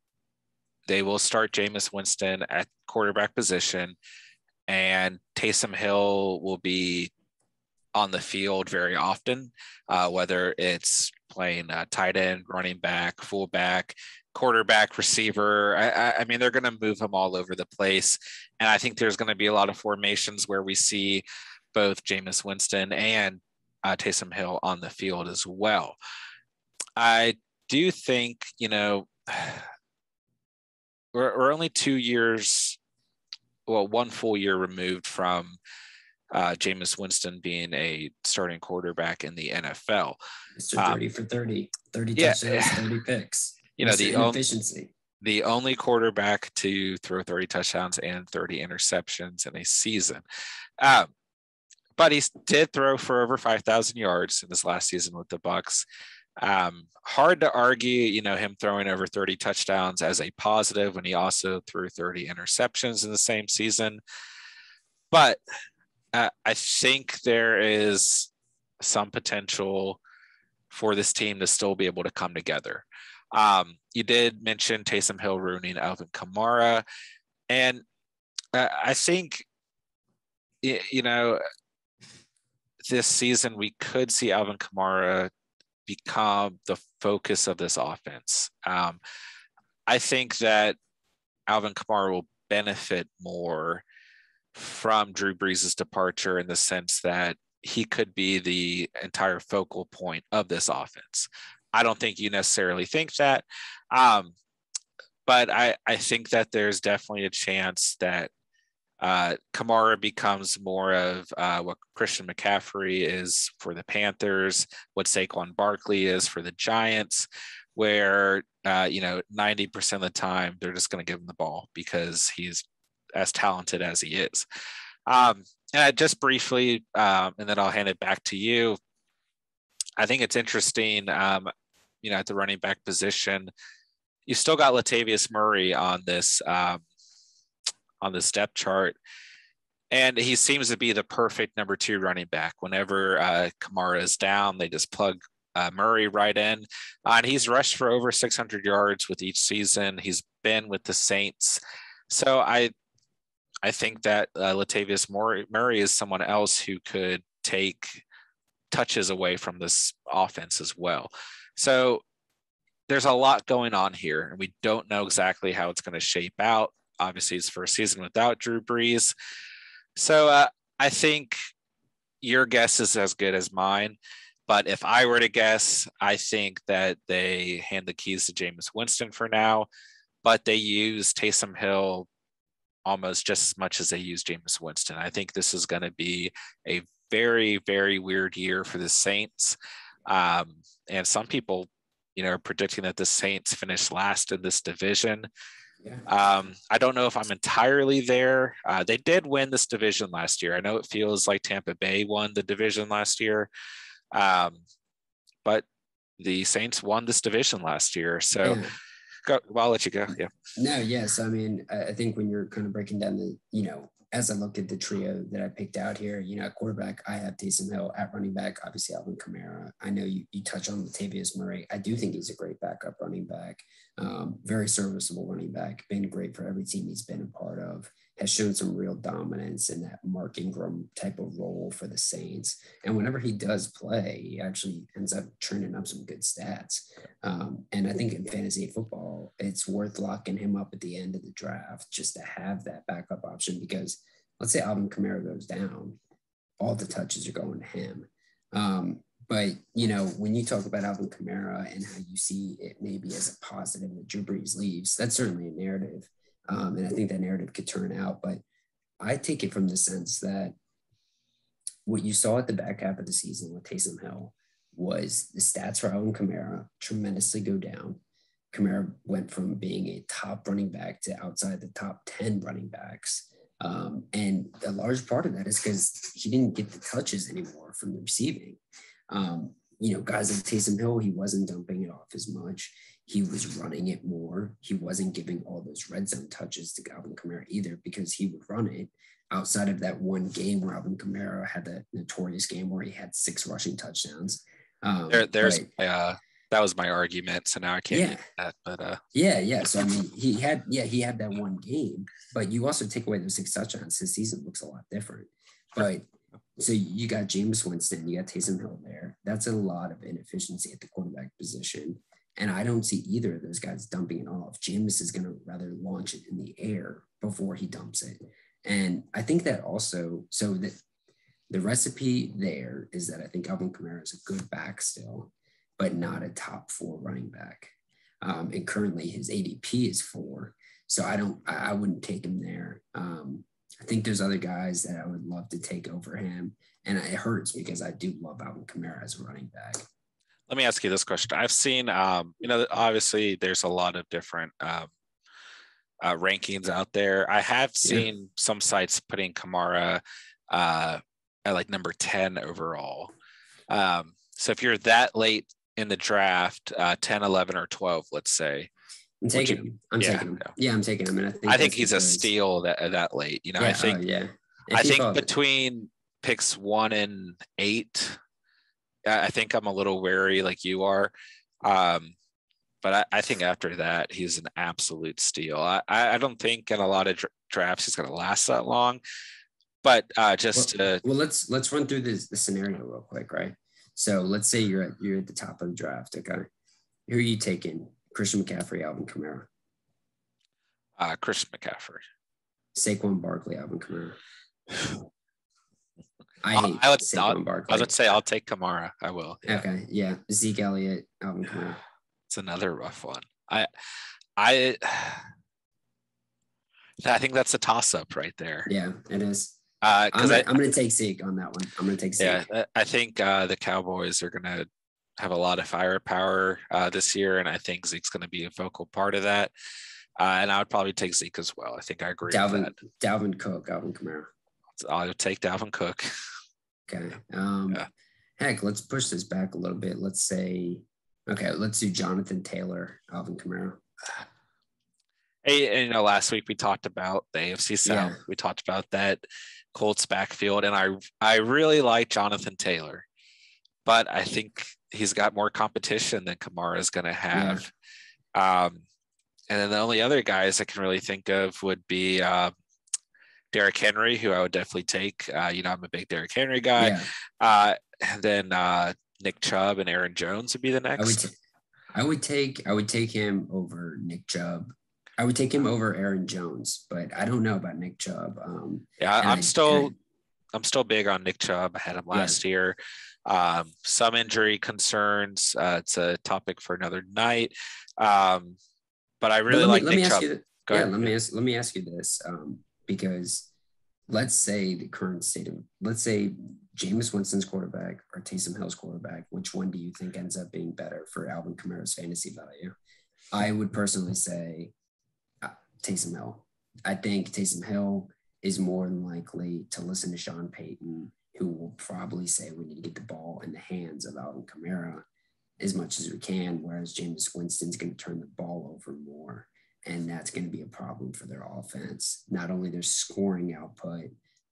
they will start Jameis Winston at quarterback position, and Taysom Hill will be on the field very often, whether it's playing tight end, running back, fullback, quarterback, receiver. I mean, they're going to move him all over the place. And I think there's going to be a lot of formations where we see both Jameis Winston and Taysom Hill on the field as well. I do think, we're only 2 years, well, 1 full year removed from Jameis Winston being a starting quarterback in the NFL. Mr. 30 for 30, 30 yeah, touchdowns, 30 picks. The only quarterback to throw 30 touchdowns and 30 interceptions in a season. But he did throw for over 5,000 yards in his last season with the Bucs. Hard to argue, him throwing over 30 touchdowns as a positive when he also threw 30 interceptions in the same season. But I think there is some potential for this team to still be able to come together. You did mention Taysom Hill ruining Alvin Kamara. And I think, this season we could see Alvin Kamara become the focus of this offense. I think that Alvin Kamara will benefit more from Drew Brees' departure in the sense that he could be the entire focal point of this offense. I don't think you necessarily think that, but I think that there's definitely a chance that Kamara becomes more of what Christian McCaffrey is for the Panthers, what Saquon Barkley is for the Giants, where 90% of the time they're just going to give him the ball because he's as talented as he is. And just briefly, and then I'll hand it back to you. I think it's interesting, at the running back position, you still got Latavius Murray on this depth chart, and he seems to be the perfect number 2 running back. Whenever Kamara is down, they just plug Murray right in, and he's rushed for over 600 yards with each season. He's been with the Saints, so I think that Latavius Murray is someone else who could take touches away from this offense as well. So there's a lot going on here, and we don't know exactly how it's going to shape out. Obviously, it's first season without Drew Brees. So I think your guess is as good as mine. But if I were to guess, I think that they hand the keys to Jameis Winston for now, but they use Taysom Hill almost just as much as they use Jameis Winston. I think this is going to be a very, very weird year for the Saints. And some people, are predicting that the Saints finish last in this division. Yeah. I don't know if I'm entirely there. They did win this division last year. I know it feels like Tampa Bay won the division last year. But the Saints won this division last year. So Yeah. I'll let you go. Yeah. No, yes. I mean, I think when you're kind of breaking down the, as I look at the trio that I picked out here, at quarterback, I have Taysom Hill. At running back, obviously Alvin Kamara. I know you touch on Latavius Murray. I do think he's a great backup running back. Very serviceable running back. Been great for every team he's been a part of. Has shown some real dominance in that Mark Ingram type of role for the Saints. And whenever he does play, he actually ends up turning up some good stats. And I think in fantasy football, it's worth locking him up at the end of the draft just to have that backup option, because let's say Alvin Kamara goes down, all the touches are going to him. But, when you talk about Alvin Kamara and how you see it maybe as a positive that Drew Brees leaves, that's certainly a narrative. And I think that narrative could turn out. But I take it from the sense that what you saw at the back half of the season with Taysom Hill was the stats for Alvin Kamara tremendously go down. Kamara went from being a top running back to outside the top 10 running backs. And a large part of that is because he didn't get the touches anymore from the receiving. Guys like Taysom Hill, he wasn't dumping it off as much. He was running it more. He wasn't giving all those red zone touches to Alvin Kamara either, because he would run it outside of that one game where Alvin Kamara had that notorious game where he had 6 rushing touchdowns. That was my argument. So now I can't get that. But yeah. So I mean, he had that one game, but you also take away those 6 touchdowns, his season looks a lot different. But so you got Jameis Winston, you got Taysom Hill there. That's a lot of inefficiency at the quarterback position. And I don't see either of those guys dumping it off. Jameis is going to rather launch it in the air before he dumps it. And I think that also, so that the recipe there is that I think Alvin Kamara is a good back still, but not a top 4 running back. And currently his ADP is 4. So I wouldn't take him there. I think there's other guys that I would love to take over him. And it hurts because I do love Alvin Kamara as a running back. Let me ask you this question. I've seen, obviously there's a lot of different rankings out there. I have seen some sites putting Kamara at like number 10 overall. So if you're that late in the draft, 10, 11, or 12, let's say. I'm taking him. I'm taking him. And I think he's a steal that late. I think I think between picks 1 and 8, I think I'm a little wary like you are. But I think after that, he's an absolute steal. I don't think in a lot of drafts he's going to last that long. But let's run through the scenario real quick, right? So let's say you're at the top of the draft. Okay, who are you taking? Christian McCaffrey, Alvin Kamara. Christian McCaffrey. Saquon Barkley, Alvin Kamara. I was going to say I'll take Kamara. I will. Yeah. Okay, yeah. Zeke Elliott, Alvin Kamara. It's another rough one. I think that's a toss-up right there. Yeah, it is. I'm going to take Zeke on that one. I'm going to take Zeke. Yeah, I think the Cowboys are going to have a lot of firepower this year, and I think Zeke's going to be a focal part of that. And I would probably take Zeke as well. I think I agree with that. Dalvin Cook, Alvin Kamara. I'll take Dalvin Cook. Okay. Heck, let's push this back a little bit. Let's do Jonathan Taylor, Alvin Kamara. Hey, last week we talked about the AFC South. Yeah. We talked about that Colts backfield, and I really like Jonathan Taylor, but I think he's got more competition than Kamara is going to have. Yeah. And then the only other guys I can really think of would be Derrick Henry, who I would definitely take. I'm a big Derrick Henry guy. Yeah. And then Nick Chubb and Aaron Jones would be the next. I would take him over Nick Chubb. I would take him over Aaron Jones, but I don't know about Nick Chubb. I'm still big on Nick Chubb. I had him last year. Some injury concerns. It's a topic for another night. But I really like Nick Chubb. Let me ask you this, because let's say Jameis Winston's quarterback or Taysom Hill's quarterback. Which one do you think ends up being better for Alvin Kamara's fantasy value? I would personally say Taysom Hill. I think Taysom Hill is more than likely to listen to Sean Payton who will probably say we need to get the ball in the hands of Alvin Kamara as much as we can, whereas Jameis Winston's going to turn the ball over more. And that's going to be a problem for their offense. Not only their scoring output,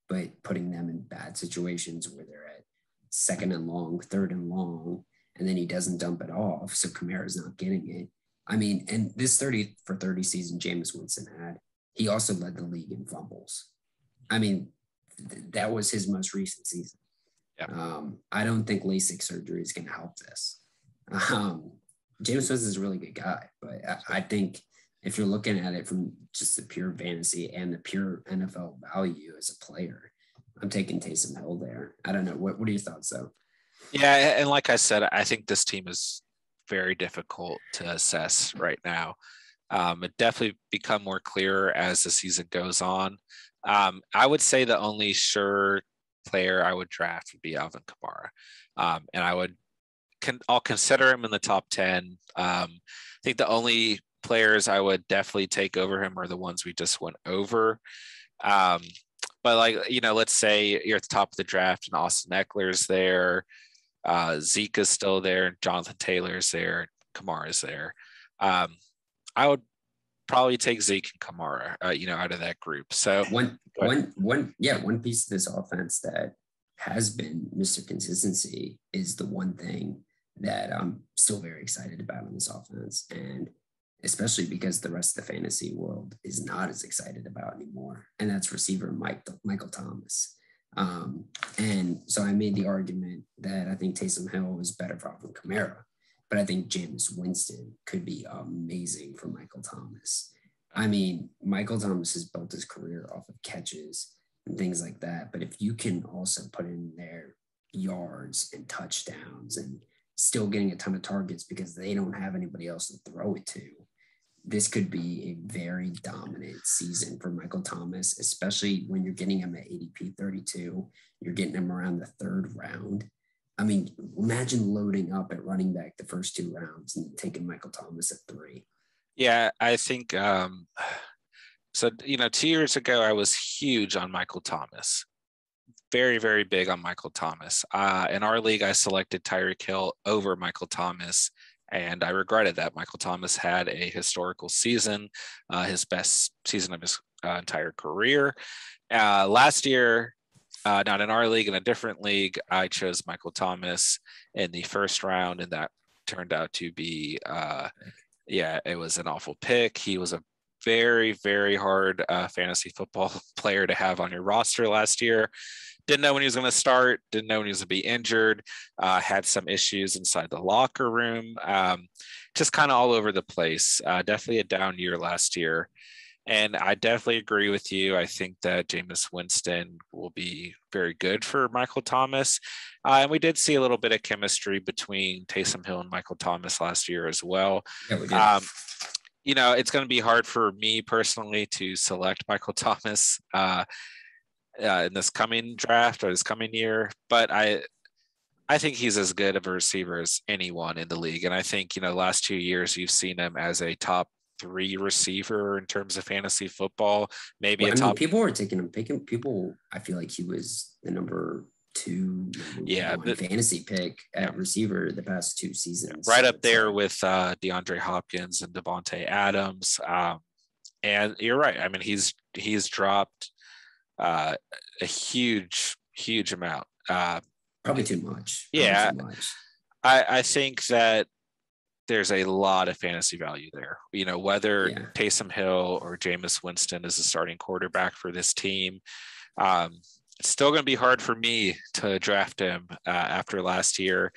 but putting them in bad situations where they're at second and long, third and long, and then he doesn't dump it off. So Kamara's not getting it. I mean, and this 30 for 30 season Jameis Winston had, he also led the league in fumbles. I mean, that was his most recent season. Yeah. I don't think LASIK surgery is going to help this. Jameis Winston is a really good guy, but I think if you're looking at it from just the pure fantasy and the pure NFL value as a player, I'm taking Taysom Hill there. I don't know. What are your thoughts, though? Yeah, and like I said, I think this team is very difficult to assess right now. It definitely become more clear as the season goes on. I would say the only sure player I would draft would be Alvin Kamara, and I'll consider him in the top 10. I think the only players I would definitely take over him are the ones we just went over. But let's say you're at the top of the draft and Austin Eckler's there, Zeke is still there, Jonathan Taylor's there, Kamara's there. I would probably take Zeke and Kamara, out of that group. So one piece of this offense that has been Mr. Consistency is the one thing that I'm still very excited about in this offense. And especially because the rest of the fantasy world is not as excited about anymore. And that's receiver Michael Thomas. And so I made the argument that I think Taysom Hill is better for Alvin Kamara, but I think Jameis Winston could be amazing for Michael Thomas. I mean, Michael Thomas has built his career off of catches and things like that. But if you can also put in their yards and touchdowns and still getting a ton of targets because they don't have anybody else to throw it to, this could be a very dominant season for Michael Thomas, especially when you're getting him at ADP 32. You're getting him around the third round. I mean, imagine loading up at running back the first 2 rounds and taking Michael Thomas at 3. Yeah, I think so. 2 years ago, I was huge on Michael Thomas. Very, very big on Michael Thomas. In our league, I selected Tyreek Hill over Michael Thomas, and I regretted that. Michael Thomas had a historical season, his best season of his entire career. Last year, not in our league, in a different league, I chose Michael Thomas in the first round, and that turned out to be, it was an awful pick. He was a very, very hard fantasy football player to have on your roster last year. Didn't know when he was going to start, didn't know when he was going to be injured, had some issues inside the locker room, just kind of all over the place. Definitely a down year last year. And I definitely agree with you. I think that Jameis Winston will be very good for Michael Thomas. And we did see a little bit of chemistry between Taysom Hill and Michael Thomas last year as well. Yeah, we did. It's going to be hard for me personally to select Michael Thomas in this coming draft or this coming year, but I think he's as good of a receiver as anyone in the league. And I think, last 2 years, you've seen him as a top 3 receiver in terms of fantasy football, maybe people were taking him, I feel like he was the number 2 fantasy pick at receiver the past 2 seasons. Right up there with DeAndre Hopkins and Devontae Adams. And you're right. I mean, he's dropped a huge amount. Probably too much. Yeah. Too much. I think that there's a lot of fantasy value there. Whether Taysom Hill or Jameis Winston is the starting quarterback for this team, it's still going to be hard for me to draft him after last year,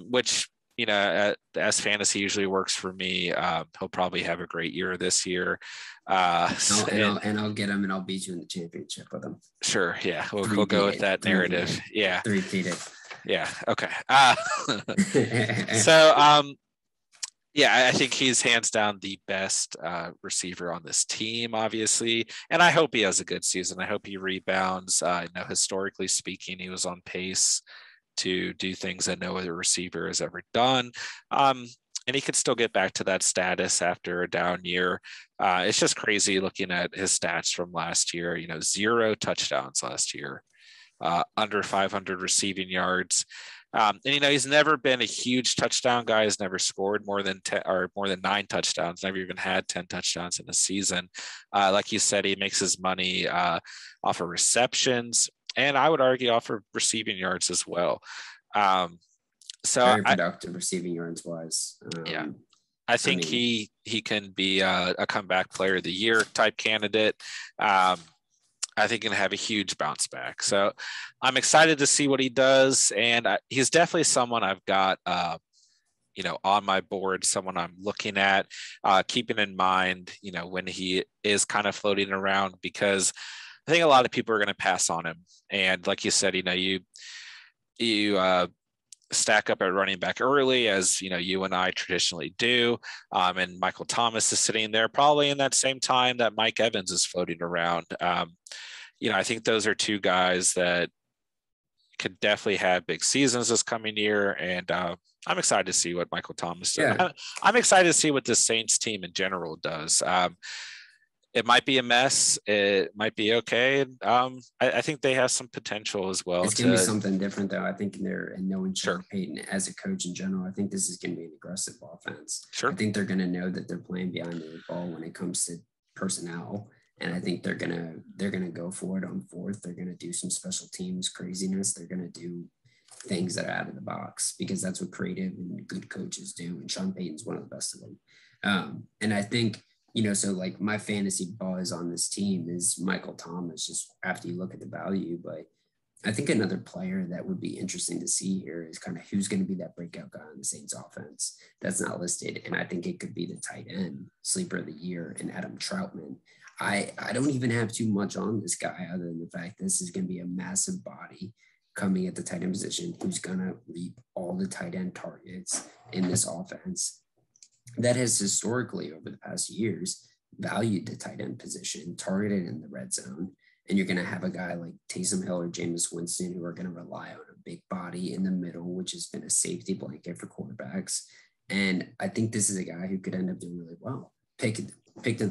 which, as fantasy usually works for me, he'll probably have a great year this year. I'll get him and I'll beat you in the championship with him. Sure. Yeah. We'll go with that narrative. Yeah. Three-peated. Yeah. Okay. So, I think he's hands down the best receiver on this team, obviously. And I hope he has a good season. I hope he rebounds. Historically speaking, he was on pace to do things that no other receiver has ever done. And he could still get back to that status after a down year. It's just crazy looking at his stats from last year, 0 touchdowns last year. under 500 receiving yards. And he's never been a huge touchdown guy. He's never scored more than 10 or more than 9 touchdowns. Never even had 10 touchdowns in a season. Like you said, he makes his money off of receptions, and I would argue off of receiving yards as well. So very productive receiving yards wise. Yeah, I think he can be a comeback player of the year type candidate. I think going to have a huge bounce back. So I'm excited to see what he does. And he's definitely someone I've got, on my board, someone I'm looking at, keeping in mind, when he is kind of floating around, because I think a lot of people are going to pass on him. And like you said, you stack up at running back early, as you and I traditionally do, and Michael Thomas is sitting there probably in that same time that Mike Evans is floating around. I think those are 2 guys that could definitely have big seasons this coming year, and I'm excited to see what Michael Thomas does. Yeah. I'm excited to see what the Saints team in general does. It might be a mess. It might be okay. I think they have some potential as well. It's going to be something different, though. I think knowing Sean Payton as a coach in general, I think this is going to be an aggressive offense. Sure. I think they're going to know that they're playing behind the ball when it comes to personnel, and I think they're gonna go for it on 4th. They're gonna do some special teams craziness. They're gonna do things that are out of the box, because that's what creative and good coaches do. And Sean Payton's one of the best of them. And I think, so like my fantasy buzz on this team is Michael Thomas, just after you look at the value. But I think another player that would be interesting to see here is kind of who's going to be that breakout guy on the Saints offense that's not listed. And I think it could be the tight end sleeper of the year and Adam Troutman. I don't even have too much on this guy, other than the fact this is going to be a massive body coming at the tight end position who's going to reap all the tight end targets in this offense that has historically, over the past years, valued the tight end position, targeted in the red zone. And you're going to have a guy like Taysom Hill or Jameis Winston who are going to rely on a big body in the middle, which has been a safety blanket for quarterbacks. And I think this is a guy who could end up doing really well. Picked in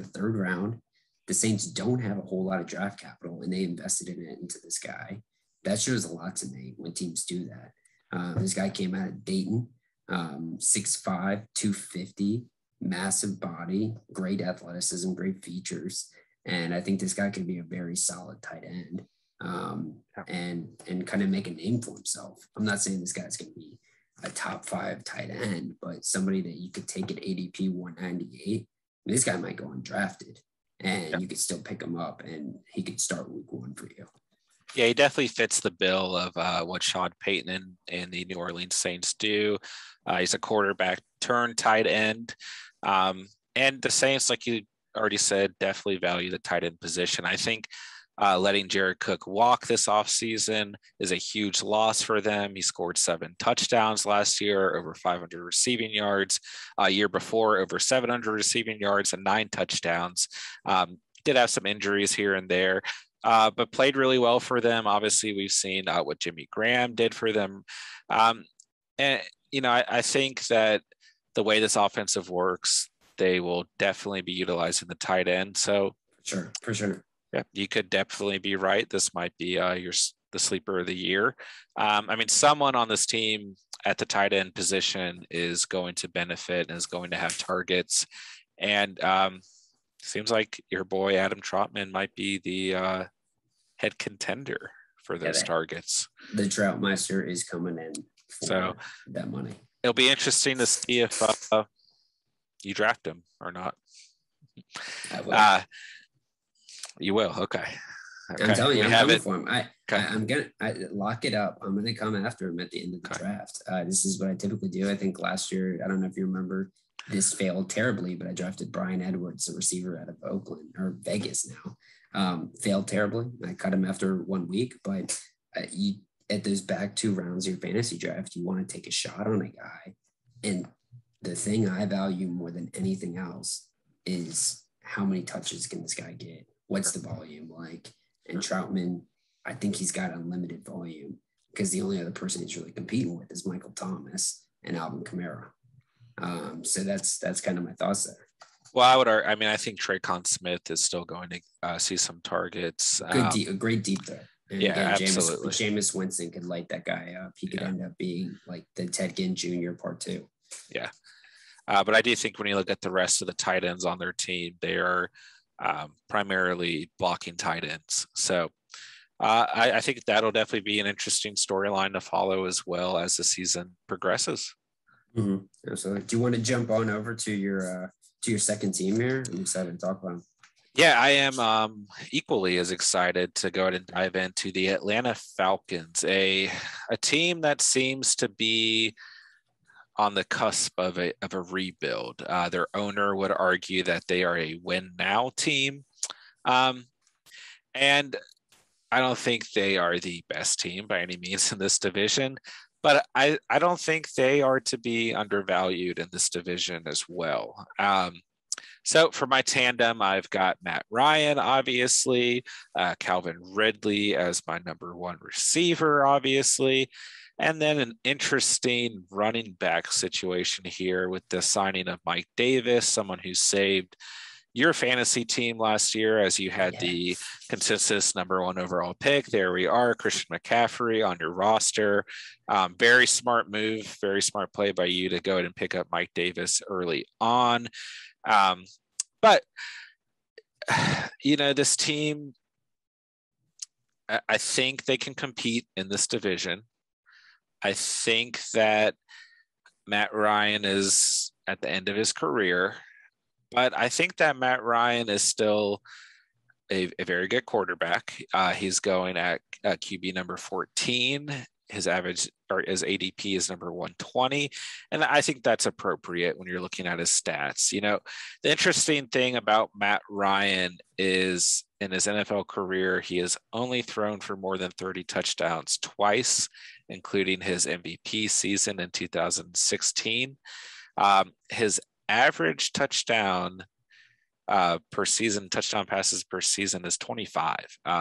the 3rd round. The Saints don't have a whole lot of draft capital, and they invested in it into this guy. That shows a lot to me when teams do that. This guy came out of Dayton, 6'5", 250, massive body, great athleticism, great features. And I think this guy could be a very solid tight end, and kind of make a name for himself. I'm not saying this guy's going to be a top 5 tight end, but somebody that you could take at ADP 198. This guy might go undrafted, and you could still pick him up, and he could start week 1 for you. Yeah, he definitely fits the bill of what Sean Payton and the New Orleans Saints do. He's a quarterback turned tight end. And the Saints, like you already said, definitely value the tight end position. I think letting Jared Cook walk this offseason is a huge loss for them. He scored 7 touchdowns last year, over 500 receiving yards. Year before, over 700 receiving yards and 9 touchdowns. Did have some injuries here and there, but played really well for them. Obviously, we've seen what Jimmy Graham did for them. And, I think that the way this offensive works, they will definitely be utilizing the tight end. So for sure. Yeah, you could definitely be right. This might be the sleeper of the year. Someone on this team at the tight end position is going to benefit and is going to have targets. And seems like your boy Adam Troutman might be the head contender for those targets. The Troutmeister is coming in for that money. It'll be interesting to see if you draft him or not. I will. You will. Okay. I'm telling you, I'm coming for him. I'm going to lock it up. I'm going to come after him at the end of the draft. This is what I typically do. I think last year, I don't know if you remember, this failed terribly, but I drafted Brian Edwards, a receiver out of Oakland or Vegas now. Failed terribly. I cut him after 1 week, but at those back 2 rounds of your fantasy draft, you want to take a shot on a guy. And the thing I value more than anything else is how many touches can this guy get? What's the volume like? And Troutman, I think he's got unlimited volume, because the only other person he's really competing with is Michael Thomas and Alvin Kamara. So that's kind of my thoughts there. Well, I think Traycon Smith is still going to see some targets. A great deep threat. And Yeah, again, absolutely. Jameis Winston could light that guy up. He could Yeah, end up being like the Ted Ginn Jr. part two. yeah. But I do think when you look at the rest of the tight ends on their team, they are primarily blocking tight ends. So I think that'll definitely be an interesting storyline to follow as well as the season progresses. Mm-hmm. Absolutely. Do you want to jump on over to your second team here? I'm excited to talk about them. Yeah, I am equally as excited to go ahead and dive into the Atlanta Falcons, a team that seems to be on the cusp of a rebuild. Their owner would argue that they are a win now team, um, and I don't think they are the best team by any means in this division. But I don't think they are to be undervalued in this division as well. So for my tandem, I've got Matt Ryan, obviously, Calvin Ridley as my number one receiver, obviously, and then an interesting running back situation here with the signing of Mike Davis, someone who saved your fantasy team last year as you had the consensus number one overall pick. There we are, Christian McCaffrey on your roster. Very smart move, very smart play by you to go ahead and pick up Mike Davis early on. But this team, I think they can compete in this division. I think that Matt Ryan is at the end of his career, but I think that Matt Ryan is still a very good quarterback. He's going at QB number 14. His average or his ADP is number 120. And I think that's appropriate when you're looking at his stats. The interesting thing about Matt Ryan is in his NFL career, he has only thrown for more than 30 touchdowns twice, including his MVP season in 2016. His average touchdown per season, touchdown passes per season is 25.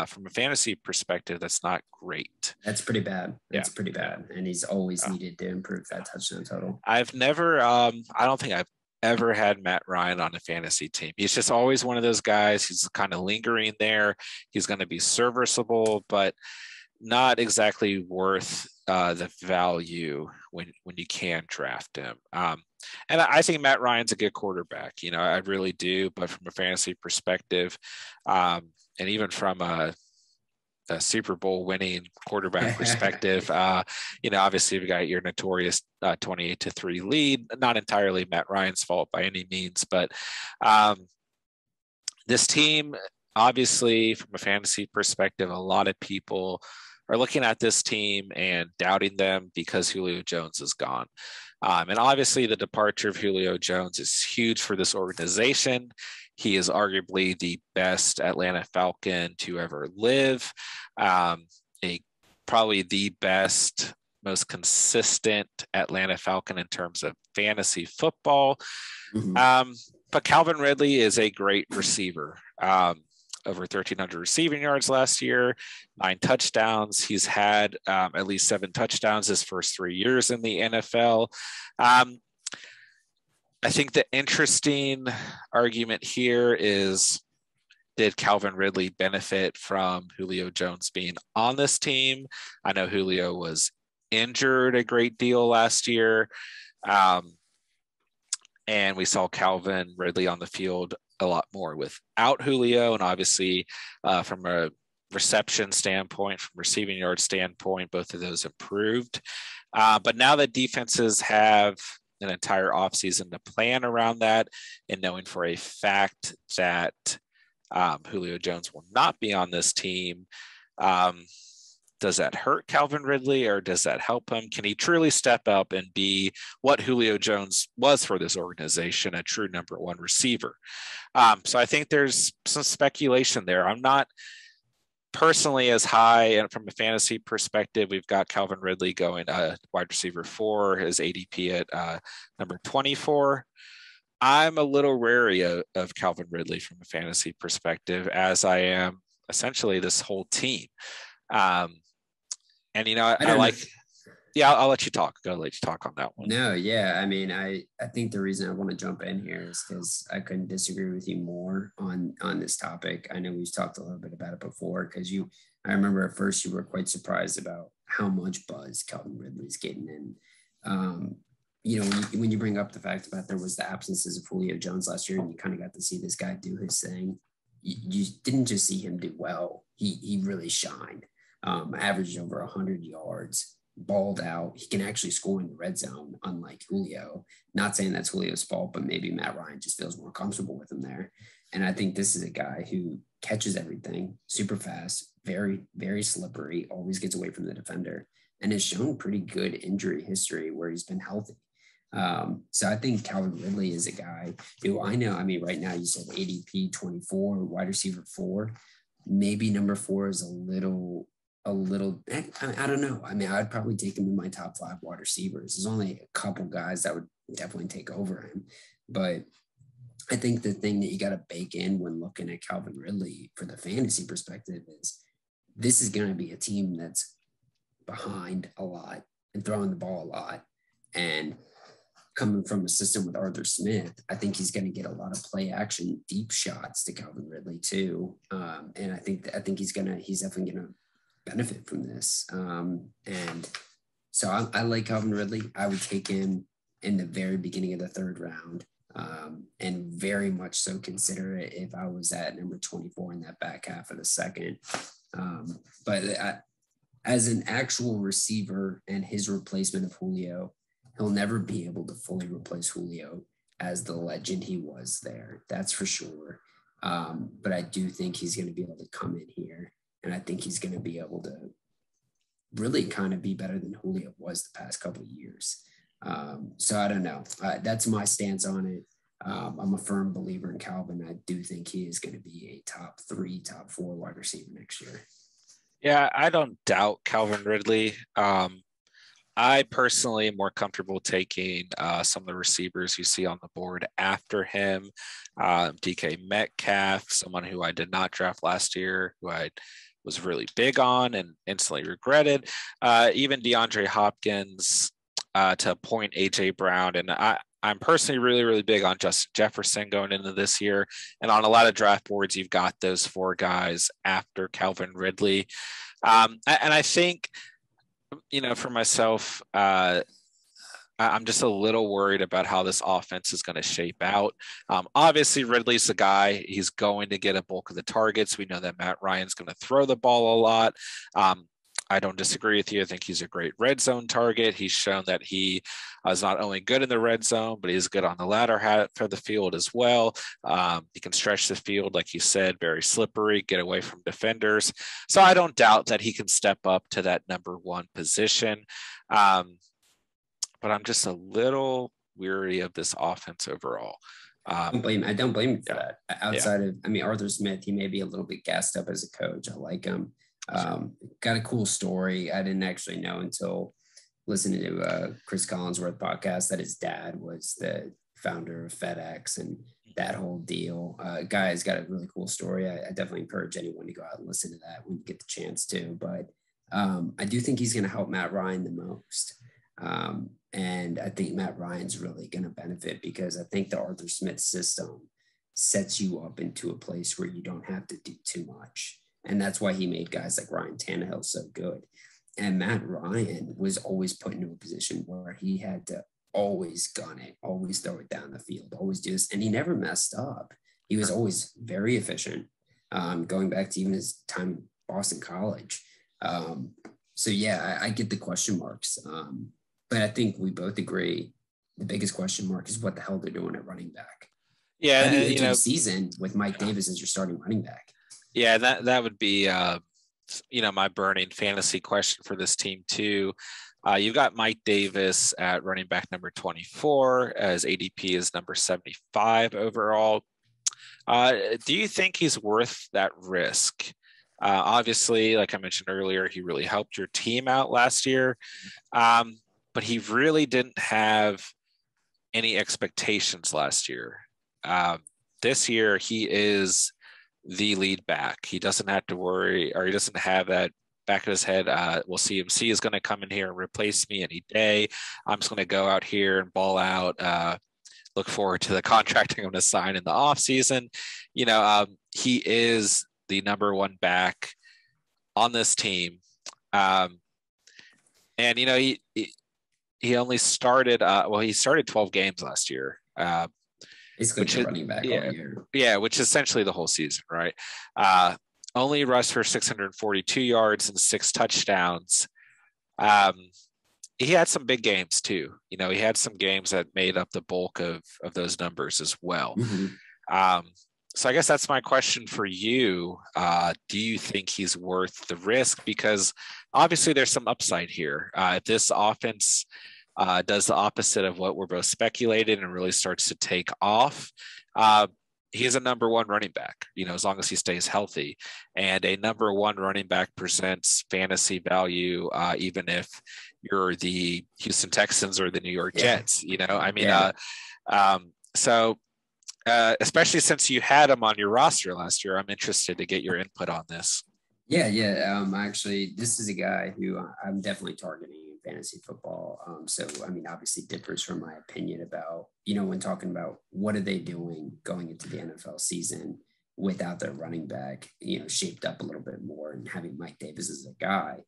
From a fantasy perspective, that's not great. That's pretty bad. That's Yeah. pretty bad. And he's always needed to improve that touchdown total. I've never, I don't think I've ever had Matt Ryan on a fantasy team. He's just always one of those guys. He's kind of lingering there. He's going to be serviceable, but not exactly worth the value when you can draft him. And I think Matt Ryan's a good quarterback. I really do. But from a fantasy perspective, and even from a Super Bowl winning quarterback perspective, obviously we've got your notorious 28-3 lead. Not entirely Matt Ryan's fault by any means, but this team, obviously from a fantasy perspective, a lot of people are looking at this team and doubting them because Julio Jones is gone. And obviously the departure of Julio Jones is huge for this organization. He is arguably the best Atlanta Falcon to ever live. Probably the best, most consistent Atlanta Falcon in terms of fantasy football. Mm-hmm. But Calvin Ridley is a great receiver. Over 1,300 receiving yards last year, 9 touchdowns. He's had at least 7 touchdowns his first 3 years in the NFL. I think the interesting argument here is, did Calvin Ridley benefit from Julio Jones being on this team? I know Julio was injured a great deal last year. And we saw Calvin Ridley on the field a lot more without Julio. And obviously from a reception standpoint, from receiving yard standpoint, both of those improved. But now that defenses have an entire offseason to plan around that, and knowing for a fact that Julio Jones will not be on this team, does that hurt Calvin Ridley or does that help him? Can he truly step up and be what Julio Jones was for this organization, a true number one receiver? So I think there's some speculation there. I'm not personally as high, and from a fantasy perspective, we've got Calvin Ridley going wide receiver 4, his ADP at number 24. I'm a little wary of Calvin Ridley from a fantasy perspective, as I am essentially this whole team. And, I like, yeah, I'll let you talk. Let you talk on that one. No, yeah. I mean, I think the reason I want to jump in here is because I couldn't disagree with you more on this topic. I know we've talked a little bit about it before because you I remember at first you were quite surprised about how much buzz Calvin Ridley's getting in. When you bring up the fact about there was the absences of Julio Jones last year, and you kind of got to see this guy do his thing. You didn't just see him do well. He really shined. Averaged over 100 yards, balled out. He can actually score in the red zone, unlike Julio. Not saying that's Julio's fault, but maybe Matt Ryan just feels more comfortable with him there. And I think this is a guy who catches everything, super fast, very, very slippery, always gets away from the defender, and has shown pretty good injury history where he's been healthy. So I think Calvin Ridley is a guy who I know, right now you said ADP 24, wide receiver 4, maybe number 4 is a little, I don't know. I'd probably take him in my top 5 wide receivers. There's only a couple guys that would definitely take over him, but I think the thing that you got to bake in when looking at Calvin Ridley for the fantasy perspective is this is going to be a team that's behind a lot and throwing the ball a lot. And coming from a system with Arthur Smith, I think he's going to get a lot of play action, deep shots to Calvin Ridley too. And I think he's definitely going to benefit from this. And so I like Calvin Ridley. I would take him in the very beginning of the 3rd round. And very much so consider it if I was at number 24 in that back half of the 2nd. As an actual receiver and his replacement of Julio, he'll never be able to fully replace Julio as the legend he was there. That's for sure. But I do think he's going to be able to come in here, and I think he's going to be able to really kind of be better than Julio was the past couple of years. So I don't know. That's my stance on it. I'm a firm believer in Calvin. I do think he is going to be a top 3, top 4 wide receiver next year. Yeah, I don't doubt Calvin Ridley. I personally am more comfortable taking some of the receivers you see on the board after him. DK Metcalf, someone who I did not draft last year, who I was really big on and instantly regretted. Even DeAndre Hopkins, to a point, AJ Brown. And I'm personally really, really big on Justin Jefferson going into this year. And on a lot of draft boards, you've got those 4 guys after Calvin Ridley. And I think, for myself, I'm just a little worried about how this offense is going to shape out. Obviously, Ridley's the guy. He's going to get a bulk of the targets. We know that Matt Ryan's going to throw the ball a lot. I don't disagree with you. I think he's a great red zone target. He's shown that he is not only good in the red zone, but he's good on the latter half of the field as well. He can stretch the field, like you said, very slippery, get away from defenders. So I don't doubt that he can step up to that number 1 position. But I'm just a little weary of this offense overall. I don't blame you for that. Outside of, Arthur Smith, he may be a little bit gassed up as a coach. I like him. Got a cool story. I didn't actually know until listening to Chris Collinsworth podcast that his dad was the founder of FedEx and that whole deal. Guy's got a really cool story. I definitely encourage anyone to go out and listen to that when you get the chance to. But I do think he's going to help Matt Ryan the most. And I think Matt Ryan's really going to benefit because I think the Arthur Smith system sets you up into a place where you don't have to do too much. And that's why he made guys like Ryan Tannehill so good. And Matt Ryan was always put into a position where he had to always gun it, always throw it down the field, always do this. And he never messed up. He was always very efficient, going back to even his time in Boston College. So, yeah, I get the question marks. But I think we both agree the biggest question mark is what the hell they're doing at running back. Yeah. How do you enter the season with Mike Davis as your starting running back? Yeah, that would be, my burning fantasy question for this team too. You've got Mike Davis at running back number 24, as ADP is number 75 overall. Do you think he's worth that risk? Obviously, like I mentioned earlier, he really helped your team out last year, but he really didn't have any expectations last year. This year, he is the lead back. He doesn't have to worry, or he doesn't have that back of his head. Well, CMC is going to come in here and replace me any day. I'm just going to go out here and ball out. Look forward to the contract I'm going to sign in the off season. He is the number 1 back on this team. Um, and, he only started, he started 12 games last year. Basically Which the is, running back all yeah, year. yeah, which is essentially the whole season, right? Only rushed for 642 yards and 6 touchdowns. Um, he had some big games too. He had some games that made up the bulk of those numbers as well. Mm-hmm. So I guess that's my question for you. Do you think he's worth the risk? Because obviously there's some upside here. If this offense does the opposite of what we're both speculating and really starts to take off, he's a number one running back, as long as he stays healthy. And a number one running back presents fantasy value, even if you're the Houston Texans or the New York Jets, so especially since you had him on your roster last year, I'm interested to get your input on this. Yeah. Actually, this is a guy who I'm definitely targeting in fantasy football. So, obviously differs from my opinion about, when talking about what are they doing going into the NFL season without their running back, shaped up a little bit more and having Mike Davis as a guy,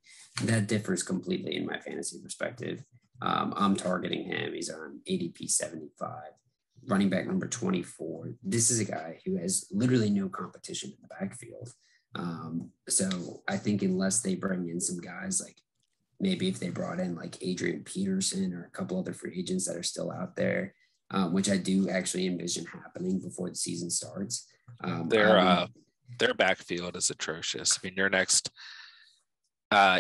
that differs completely in my fantasy perspective. I'm targeting him. He's on ADP 75. Running back number 24. This is a guy who has literally no competition in the backfield. So I think unless they bring in some guys, like maybe if they brought in like Adrian Peterson or a couple other free agents that are still out there, which I do actually envision happening before the season starts. Their backfield is atrocious. Their next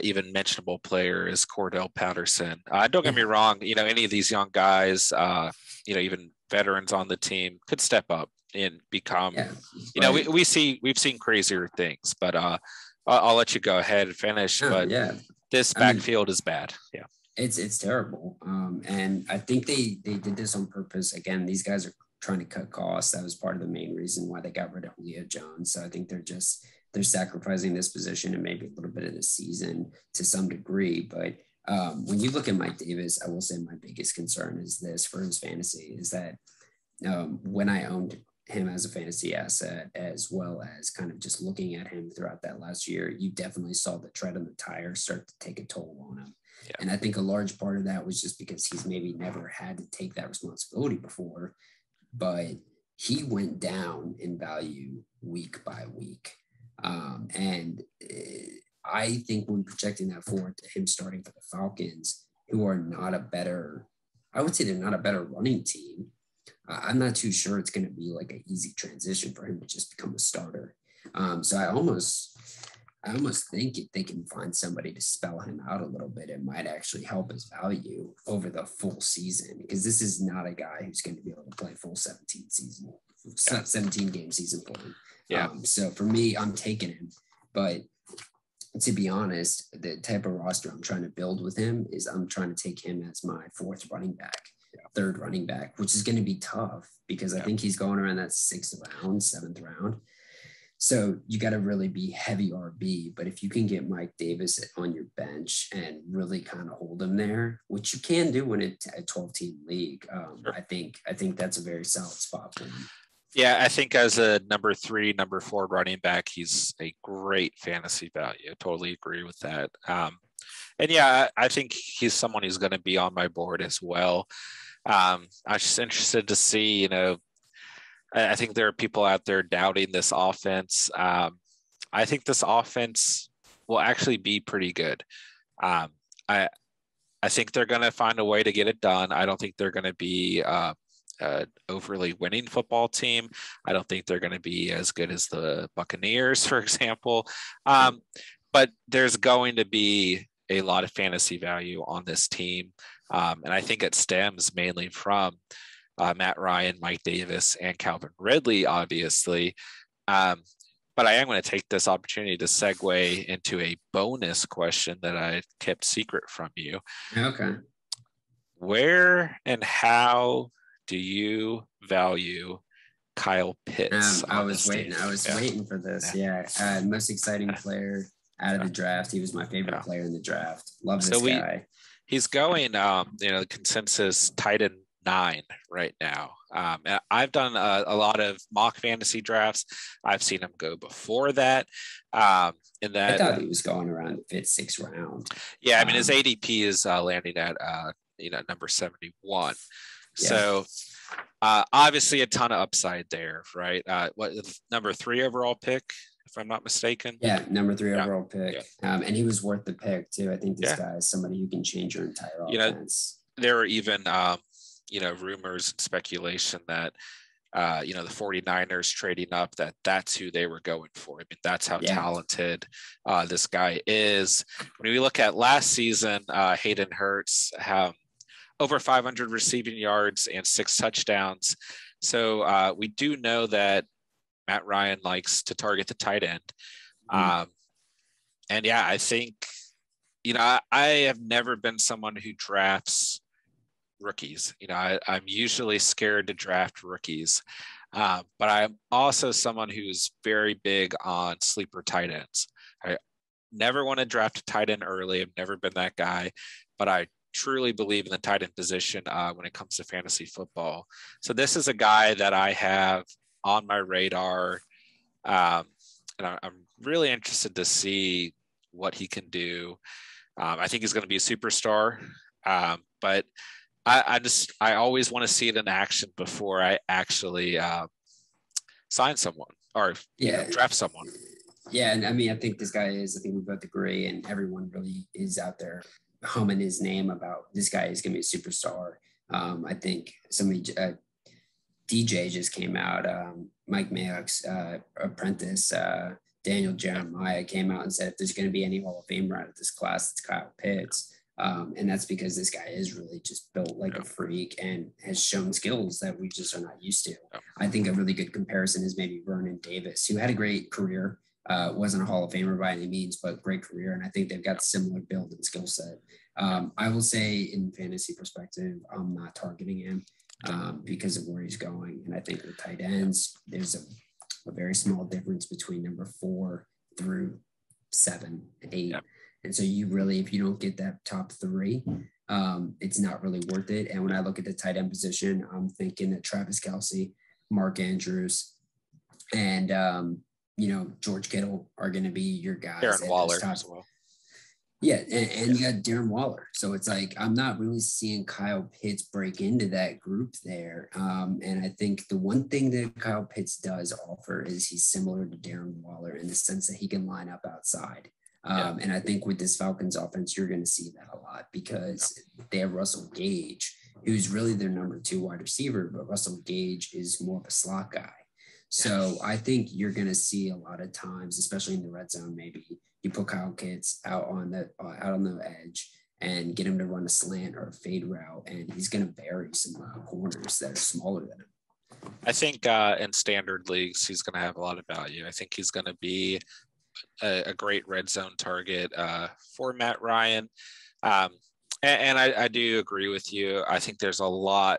even mentionable player is Cordell Patterson. Don't get me wrong, any of these young guys, even veterans on the team could step up and become, we've seen crazier things, but I'll let you go ahead and finish. This backfield is bad. Yeah. It's terrible. And I think they did this on purpose. Again, these guys are trying to cut costs. That was part of the main reason why they got rid of Julio Jones. So I think they're sacrificing this position and maybe a little bit of the season to some degree. But when you look at Mike Davis, I will say my biggest concern is this for his fantasy is that when I owned him as a fantasy asset, as well as kind of just looking at him throughout that last year, you definitely saw the tread on the tire start to take a toll on him. Yeah. And I think a large part of that was just because he's maybe never had to take that responsibility before, but he went down in value week by week. And I think when projecting that forward to him starting for the Falcons, who are not I would say they're not a better running team. I'm not too sure it's going to be like an easy transition for him to just become a starter. So I almost think if they can find somebody to spell him out a little bit, it might actually help his value over the full season, because this is not a guy who's going to be able to play full 17 game season for him. Yeah. So for me, I'm taking him, but to be honest, the type of roster I'm trying to build with him is I'm trying to take him as my fourth running back, third running back, which is going to be tough because I think he's going around that seventh round. So you got to really be heavy RB. But if you can get Mike Davis on your bench and really kind of hold him there, which you can do in a 12-team league, sure. I think that's a very solid spot for him. Yeah, I think as a number 3, number 4 running back, he's a great fantasy value. I totally agree with that. And yeah, I think he's someone who's going to be on my board as well. I'm just interested to see, I think there are people out there doubting this offense. I think this offense will actually be pretty good. I think they're going to find a way to get it done. I don't think they're going to be overly winning football team. I don't think they're going to be as good as the Buccaneers, for example. But there's going to be a lot of fantasy value on this team. And I think it stems mainly from Matt Ryan, Mike Davis, and Calvin Ridley, obviously. But I am going to take this opportunity to segue into a bonus question that I kept secret from you. Okay. Where and how do you value Kyle Pitts? I was waiting for this. Yeah. Most exciting player out of the draft. He was my favorite player in the draft. Love this guy. He's going, consensus tight end 9 right now. And I've done a lot of mock fantasy drafts. I've seen him go before that. In I that, thought he was going around fifth, sixth round. yeah, I mean, his ADP is landing at number 71. Yeah. So obviously a ton of upside there, right? What number 3 overall pick, if I'm not mistaken? Yeah, number 3 overall pick. Yeah. And he was worth the pick too. I think this guy is somebody who can change your entire offense. There are even rumors and speculation that the 49ers trading up, that's who they were going for. I mean, that's how talented this guy is. When we look at last season, Hayden Hurts over 500 receiving yards and 6 touchdowns. So we do know that Matt Ryan likes to target the tight end. And yeah, I think, I have never been someone who drafts rookies. I'm usually scared to draft rookies. But I'm also someone who's very big on sleeper tight ends. I never want to draft a tight end early. I've never been that guy, but I truly believe in the tight end position when it comes to fantasy football. So this is a guy that I have on my radar. And I'm really interested to see what he can do. I think he's going to be a superstar. But I always want to see it in action before I actually sign someone or draft someone. Yeah, and I mean, I think this guy I think we both agree, and everyone really is out there humming his name about this guy is going to be a superstar. I think somebody, DJ just came out, Mike Mayock's apprentice, Daniel Jeremiah came out and said, if there's going to be any Hall of Famer out of this class, it's Kyle Pitts. And that's because this guy is really just built like a freak and has shown skills that we just are not used to. I think a really good comparison is maybe Vernon Davis, who had a great career, wasn't a Hall of Famer by any means, but great career. And I think they've got similar build and skill set. I will say in fantasy perspective, I'm not targeting him because of where he's going. And I think with tight ends, there's a very small difference between number 4 through 7, 8. And so you really, if you don't get that top 3, it's not really worth it. And when I look at the tight end position, I'm thinking that Travis Kelce, Mark Andrews, and, George Kittle are going to be your guys. Darren Waller as well. Yeah, and you got Darren Waller. So it's like I'm not really seeing Kyle Pitts break into that group there. And I think the one thing that Kyle Pitts does offer is he's similar to Darren Waller in the sense that he can line up outside. And I think with this Falcons offense, you're going to see that a lot because they have Russell Gage, who's really their number 2 wide receiver, but Russell Gage is more of a slot guy. So I think you're going to see a lot of times, especially in the red zone, maybe you put Kyle Pitts out on the edge and get him to run a slant or a fade route, and he's going to bury some corners that are smaller than him. I think in standard leagues, he's going to have a lot of value. I think he's going to be a great red zone target for Matt Ryan. And I do agree with you. I think there's a lot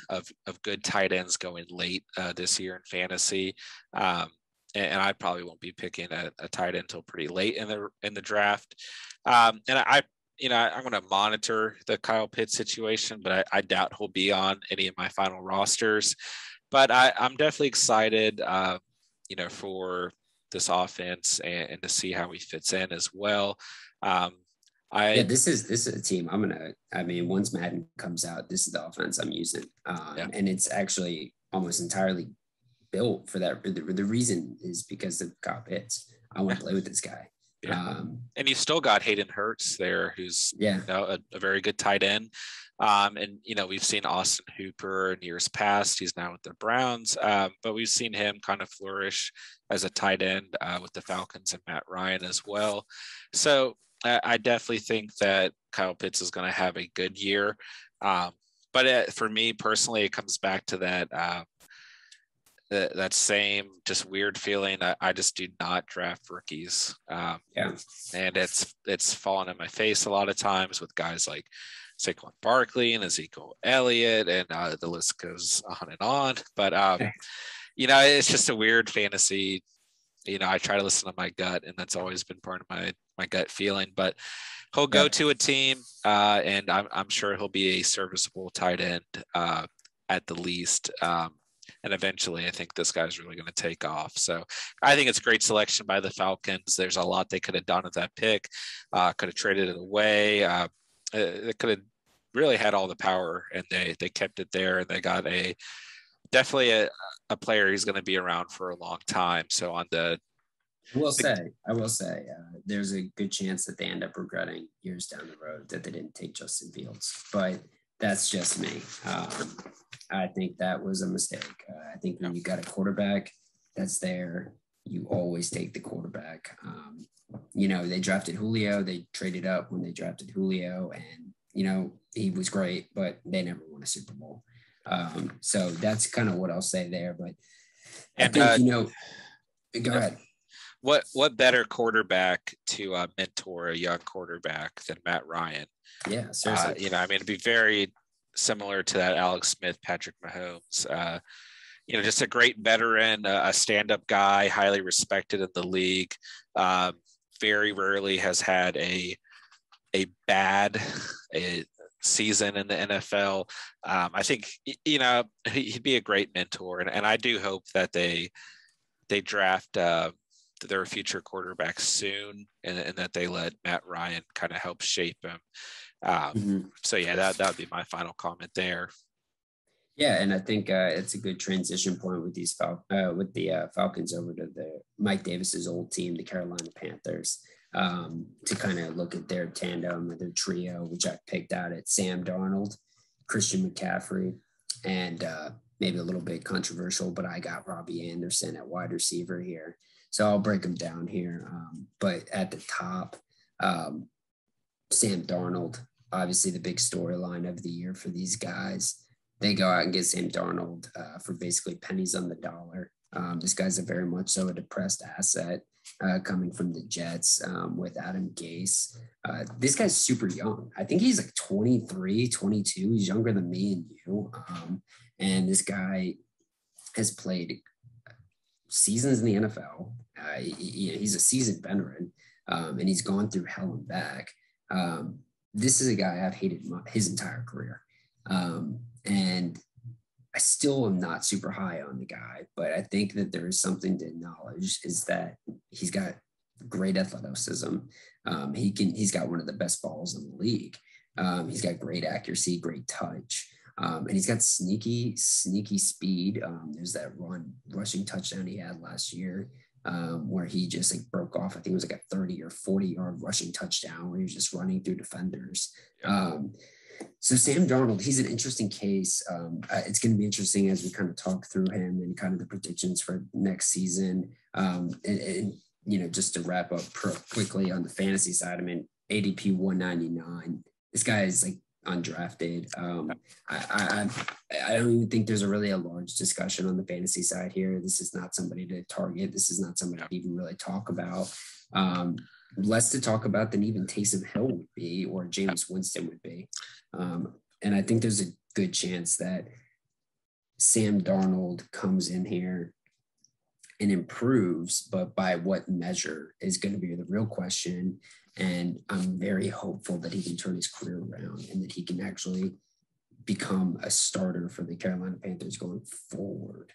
of good tight ends going late this year in fantasy. And I probably won't be picking a tight end until pretty late in the draft. And I'm going to monitor the Kyle Pitts situation, but I doubt he'll be on any of my final rosters. But I'm definitely excited, for this offense and to see how he fits in as well. This is a team once Madden comes out, this is the offense I'm using. And it's actually almost entirely built for that. The reason is because of Kyle Pitts. I want to play with this guy. And you've still got Hayden Hurts there, who's a very good tight end. And we've seen Austin Hooper in years past. He's now with the Browns, but we've seen him kind of flourish as a tight end with the Falcons and Matt Ryan as well. So I definitely think that Kyle Pitts is going to have a good year. But for me personally, it comes back to that same just weird feeling. I just do not draft rookies. And it's fallen in my face a lot of times with guys like Saquon Barkley and Ezekiel Elliott, and the list goes on and on. But it's just a weird fantasy. I try to listen to my gut, and that's always been part of my gut feeling. But he'll go Yeah. to a team, and I'm sure he'll be a serviceable tight end at the least. And eventually, I think this guy's really going to take off. So I think it's a great selection by the Falcons. There's a lot they could have done with that pick. Could have traded it away. They could have really had all the power, and they kept it there, and they got definitely a player who's going to be around for a long time. So on the I will say, there's a good chance that they end up regretting years down the road that they didn't take Justin Fields, but that's just me. I think that was a mistake. I think when you got a quarterback that's there, you always take the quarterback. They drafted Julio. They traded up when they drafted Julio, and, he was great, but they never won a Super Bowl. So that's kind of what I'll say there. But I think, go ahead. What better quarterback to mentor a young quarterback than Matt Ryan? Yeah, seriously. It'd be very similar to that Alex Smith, Patrick Mahomes. Just a great veteran, a stand-up guy, highly respected in the league. Very rarely has had a bad season in the NFL. I think he'd be a great mentor, and I do hope that they draft their future quarterbacks soon, and that they let Matt Ryan kind of help shape him. So yeah, that would be my final comment there. Yeah, and I think it's a good transition point with these Falcons over to the Mike Davis's old team, the Carolina Panthers, to kind of look at their tandem or their trio, which I picked out at Sam Darnold, Christian McCaffrey, and maybe a little bit controversial, but I got Robbie Anderson at wide receiver here. So I'll break them down here. But at the top, Sam Darnold, obviously the big storyline of the year for these guys. They go out and get Sam Darnold for basically pennies on the dollar. This guy's a very much so a depressed asset coming from the Jets with Adam Gase. This guy's super young. I think he's like 23, 22. He's younger than me and you. And this guy has played seasons in the NFL. He's a seasoned veteran, and he's gone through hell and back. This is a guy I've hated his entire career. And I still am not super high on the guy, but I think that there is something to acknowledge is that he's got great athleticism. He's got one of the best balls in the league. He's got great accuracy, great touch. And he's got sneaky speed. There's that rushing touchdown he had last year where he just like broke off. I think it was like a 30 or 40-yard rushing touchdown where he was just running through defenders. So Sam Darnold, he's an interesting case. It's going to be interesting as we kind of talk through him and kind of the predictions for next season. And just to wrap up quickly on the fantasy side, I mean, ADP 199. This guy is like undrafted. I don't even think there's really a large discussion on the fantasy side here. This is not somebody to target. This is not somebody to even really talk about. Less to talk about than even Taysom Hill would be or James Winston would be. And I think there's a good chance that Sam Darnold comes in here and improves, but by what measure is going to be the real question. And I'm very hopeful that he can turn his career around and that he can actually become a starter for the Carolina Panthers going forward.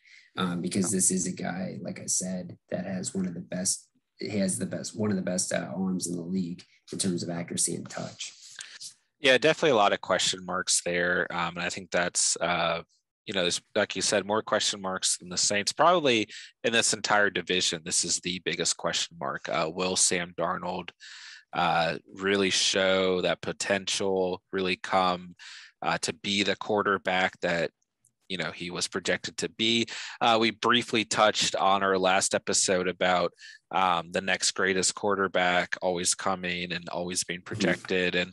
Because this is a guy, like I said, that has one of the best arms in the league in terms of accuracy and touch. Yeah, definitely a lot of question marks there. And I think that's, there's, like you said, more question marks than the Saints. Probably in this entire division, this is the biggest question mark. Will Sam Darnold really show that potential, really come to be the quarterback that he was projected to be? We briefly touched on our last episode about the next greatest quarterback always coming and always being projected. And,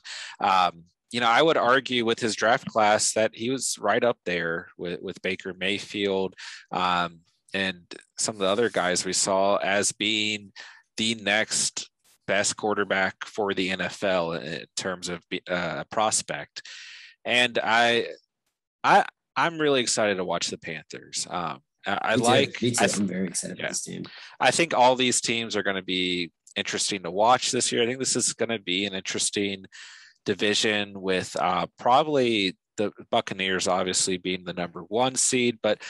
I would argue with his draft class that he was right up there with Baker Mayfield and some of the other guys we saw as being the next best quarterback for the NFL in terms of prospect. And I'm really excited to watch the Panthers. Me too. I'm very excited about this team. I think all these teams are going to be interesting to watch this year. I think this is going to be an interesting division with probably the Buccaneers obviously being the number one seed, but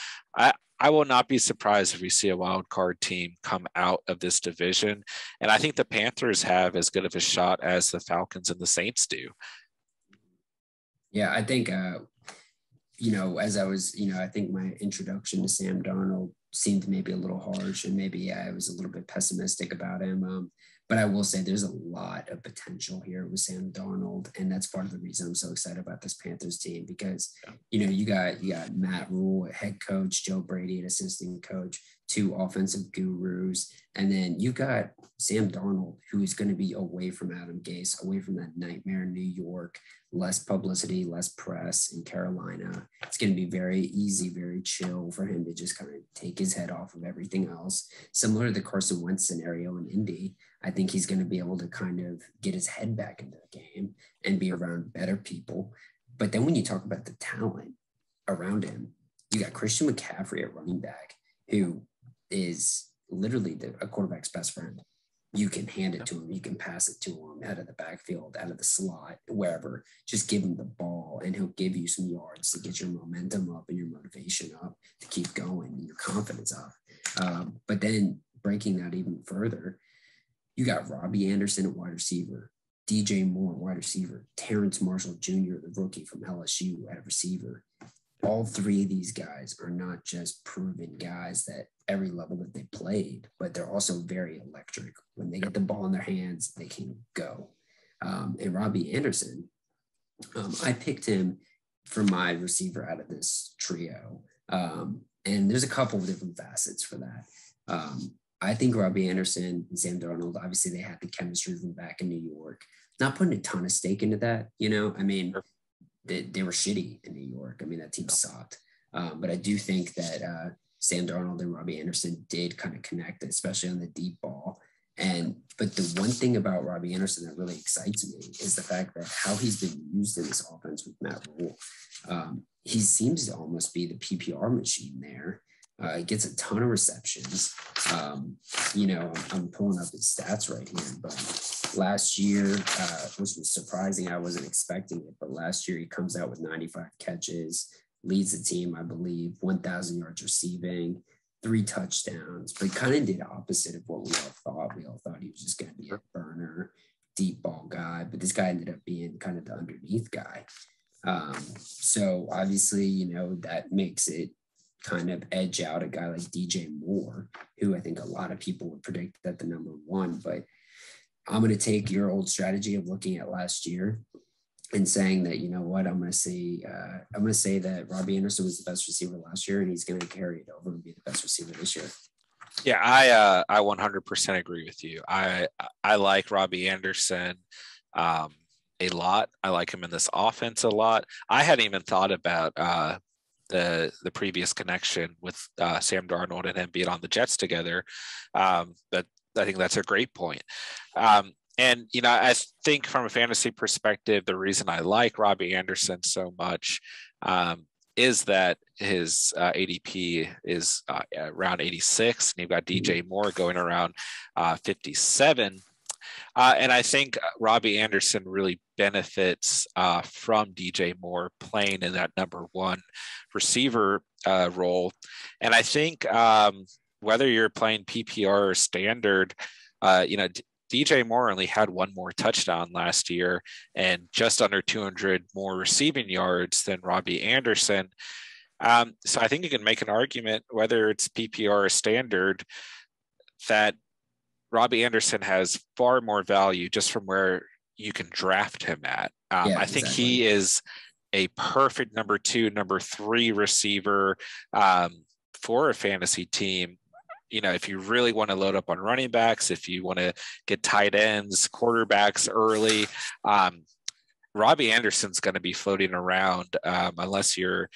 I will not be surprised if we see a wild card team come out of this division. And I think the Panthers have as good of a shot as the Falcons and the Saints do. Yeah, I think, as I was, I think my introduction to Sam Darnold seemed maybe a little harsh, and maybe I was a little bit pessimistic about him. But I will say there's a lot of potential here with Sam Darnold, and that's part of the reason I'm so excited about this Panthers team because you got Matt Rule, head coach, Joe Brady, an assistant coach, two offensive gurus, and then you got Sam Darnold, who is going to be away from Adam Gase, away from that nightmare in New York, less publicity, less press in Carolina. It's going to be very easy, very chill for him to just kind of take his head off of everything else. Similar to the Carson Wentz scenario in Indy, I think he's going to be able to kind of get his head back into the game and be around better people. But then when you talk about the talent around him, you got Christian McCaffrey at running back, who is literally a quarterback's best friend. You can hand it to him. You can pass it to him out of the backfield, out of the slot, wherever. Just give him the ball, and he'll give you some yards to get your momentum up and your motivation up to keep going and your confidence up. But then breaking that even further, you got Robbie Anderson at wide receiver, DJ Moore wide receiver, Terrence Marshall Jr., the rookie from LSU at receiver. All three of these guys are not just proven guys that every level that they played, but they're also very electric. When they get the ball in their hands, they can go. And Robbie Anderson, I picked him for my receiver out of this trio. And there's a couple of different facets for that. I think Robbie Anderson and Sam Darnold, obviously they had the chemistry from back in New York. Not putting a ton of stake into that, I mean, they were shitty in New York. I mean, that team sucked. But I do think that Sam Darnold and Robbie Anderson did kind of connect, especially on the deep ball. But the one thing about Robbie Anderson that really excites me is the fact that how he's been used in this offense with Matt Rule. He seems to almost be the PPR machine there. He gets a ton of receptions. I'm pulling up his stats right here, but last year, which was surprising, I wasn't expecting it, but last year he comes out with 95 catches, leads the team, I believe, 1,000 yards receiving, 3 touchdowns, but kind of did opposite of what we all thought. We all thought he was just going to be a burner, deep ball guy, but this guy ended up being kind of the underneath guy. So obviously, that makes it kind of edge out a guy like DJ Moore, who I think a lot of people would predict that the number one, but I'm going to take your old strategy of looking at last year and saying that, I'm going to say that Robbie Anderson was the best receiver last year, and he's going to carry it over and be the best receiver this year. Yeah, I 100% agree with you. I like Robbie Anderson a lot. I like him in this offense a lot. I hadn't even thought about the previous connection with Sam Darnold and him being on the Jets together. But I think that's a great point. And, I think from a fantasy perspective, the reason I like Robbie Anderson so much is that his ADP is around 86, and you've got DJ Moore going around 57. And I think Robbie Anderson really benefits from DJ Moore playing in that number one receiver role. And I think whether you're playing PPR or standard, DJ Moore only had one more touchdown last year and just under 200 more receiving yards than Robbie Anderson. So I think you can make an argument, whether it's PPR or standard, that Robbie Anderson has far more value just from where you can draft him at. I think he is a perfect number 2, number 3 receiver for a fantasy team. If you really want to load up on running backs, if you want to get tight ends, quarterbacks early, Robbie Anderson's going to be floating around unless you're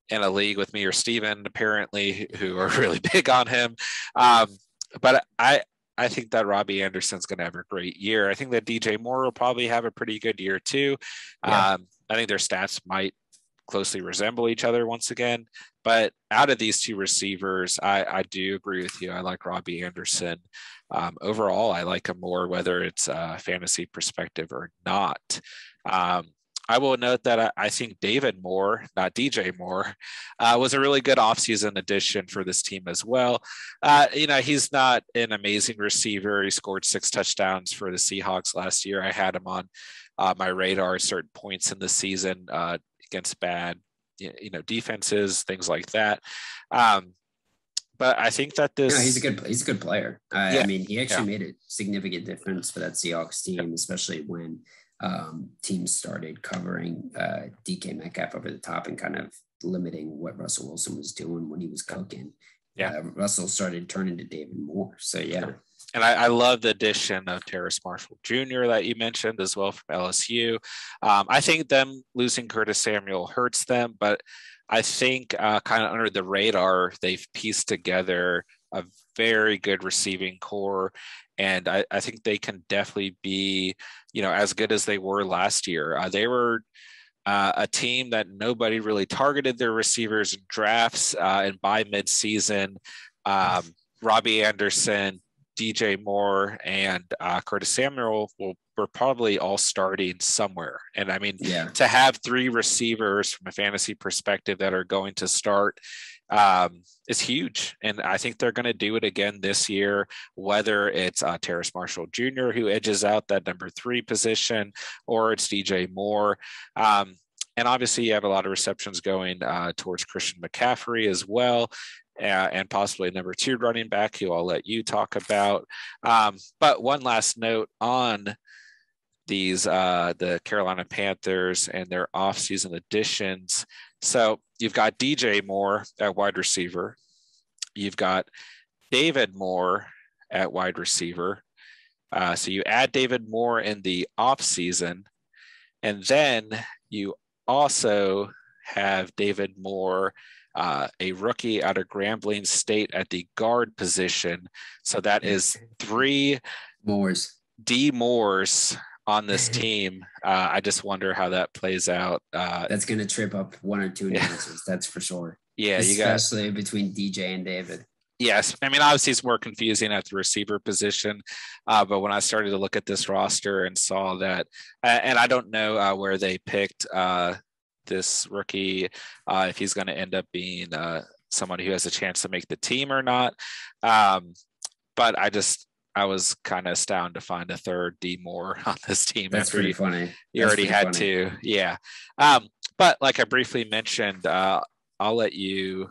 in a league with me or Steven, apparently, who are really big on him. But I think that Robbie Anderson's going to have a great year. I think that DJ Moore will probably have a pretty good year too. Yeah. I think their stats might closely resemble each other once again. But out of these two receivers, I do agree with you. I like Robbie Anderson. Overall, I like him more, whether it's a fantasy perspective or not. I will note that I think David Moore, not DJ Moore, was a really good offseason addition for this team as well. He's not an amazing receiver. He scored 6 touchdowns for the Seahawks last year. I had him on my radar at certain points in the season against bad, defenses, things like that. But I think that he's a good player. Yeah, I mean, he actually made a significant difference for that Seahawks team, especially when teams started covering DK Metcalf over the top and kind of limiting what Russell Wilson was doing when he was cooking. Russell started turning to David Moore. So, yeah. And I love the addition of Terrace Marshall Jr. that you mentioned as well from LSU. I think them losing Curtis Samuel hurts them, but I think kind of under the radar, they've pieced together a very good receiving core. And I think they can definitely be, as good as they were last year. They were a team that nobody really targeted their receivers in drafts. And by midseason, Robbie Anderson, DJ Moore, and Curtis Samuel were probably all starting somewhere. And I mean, to have 3 receivers from a fantasy perspective that are going to start is huge. And I think they're going to do it again this year, whether it's Terrace Marshall Jr., who edges out that number 3 position, or it's DJ Moore. And obviously you have a lot of receptions going towards Christian McCaffrey as well. And possibly number 2 running back, who I'll let you talk about. But one last note on these, the Carolina Panthers and their offseason additions. So you've got DJ Moore at wide receiver. You've got David Moore at wide receiver. So you add David Moore in the offseason, and then you also have David Moore, a rookie out of Grambling State, at the guard position. So that is 3 D Moores on this team. I just wonder how that plays out. That's going to trip up 1 or 2 nuances, that's for sure. Yeah, especially between DJ and David. Yes, I mean, obviously it's more confusing at the receiver position, but when I started to look at this roster and saw that, and I don't know where they picked this rookie, if he's going to end up being someone who has a chance to make the team or not. But I was kind of astounded to find a 3rd D Moore on this team. That's pretty funny. You already had 2. Yeah. But like I briefly mentioned, I'll let you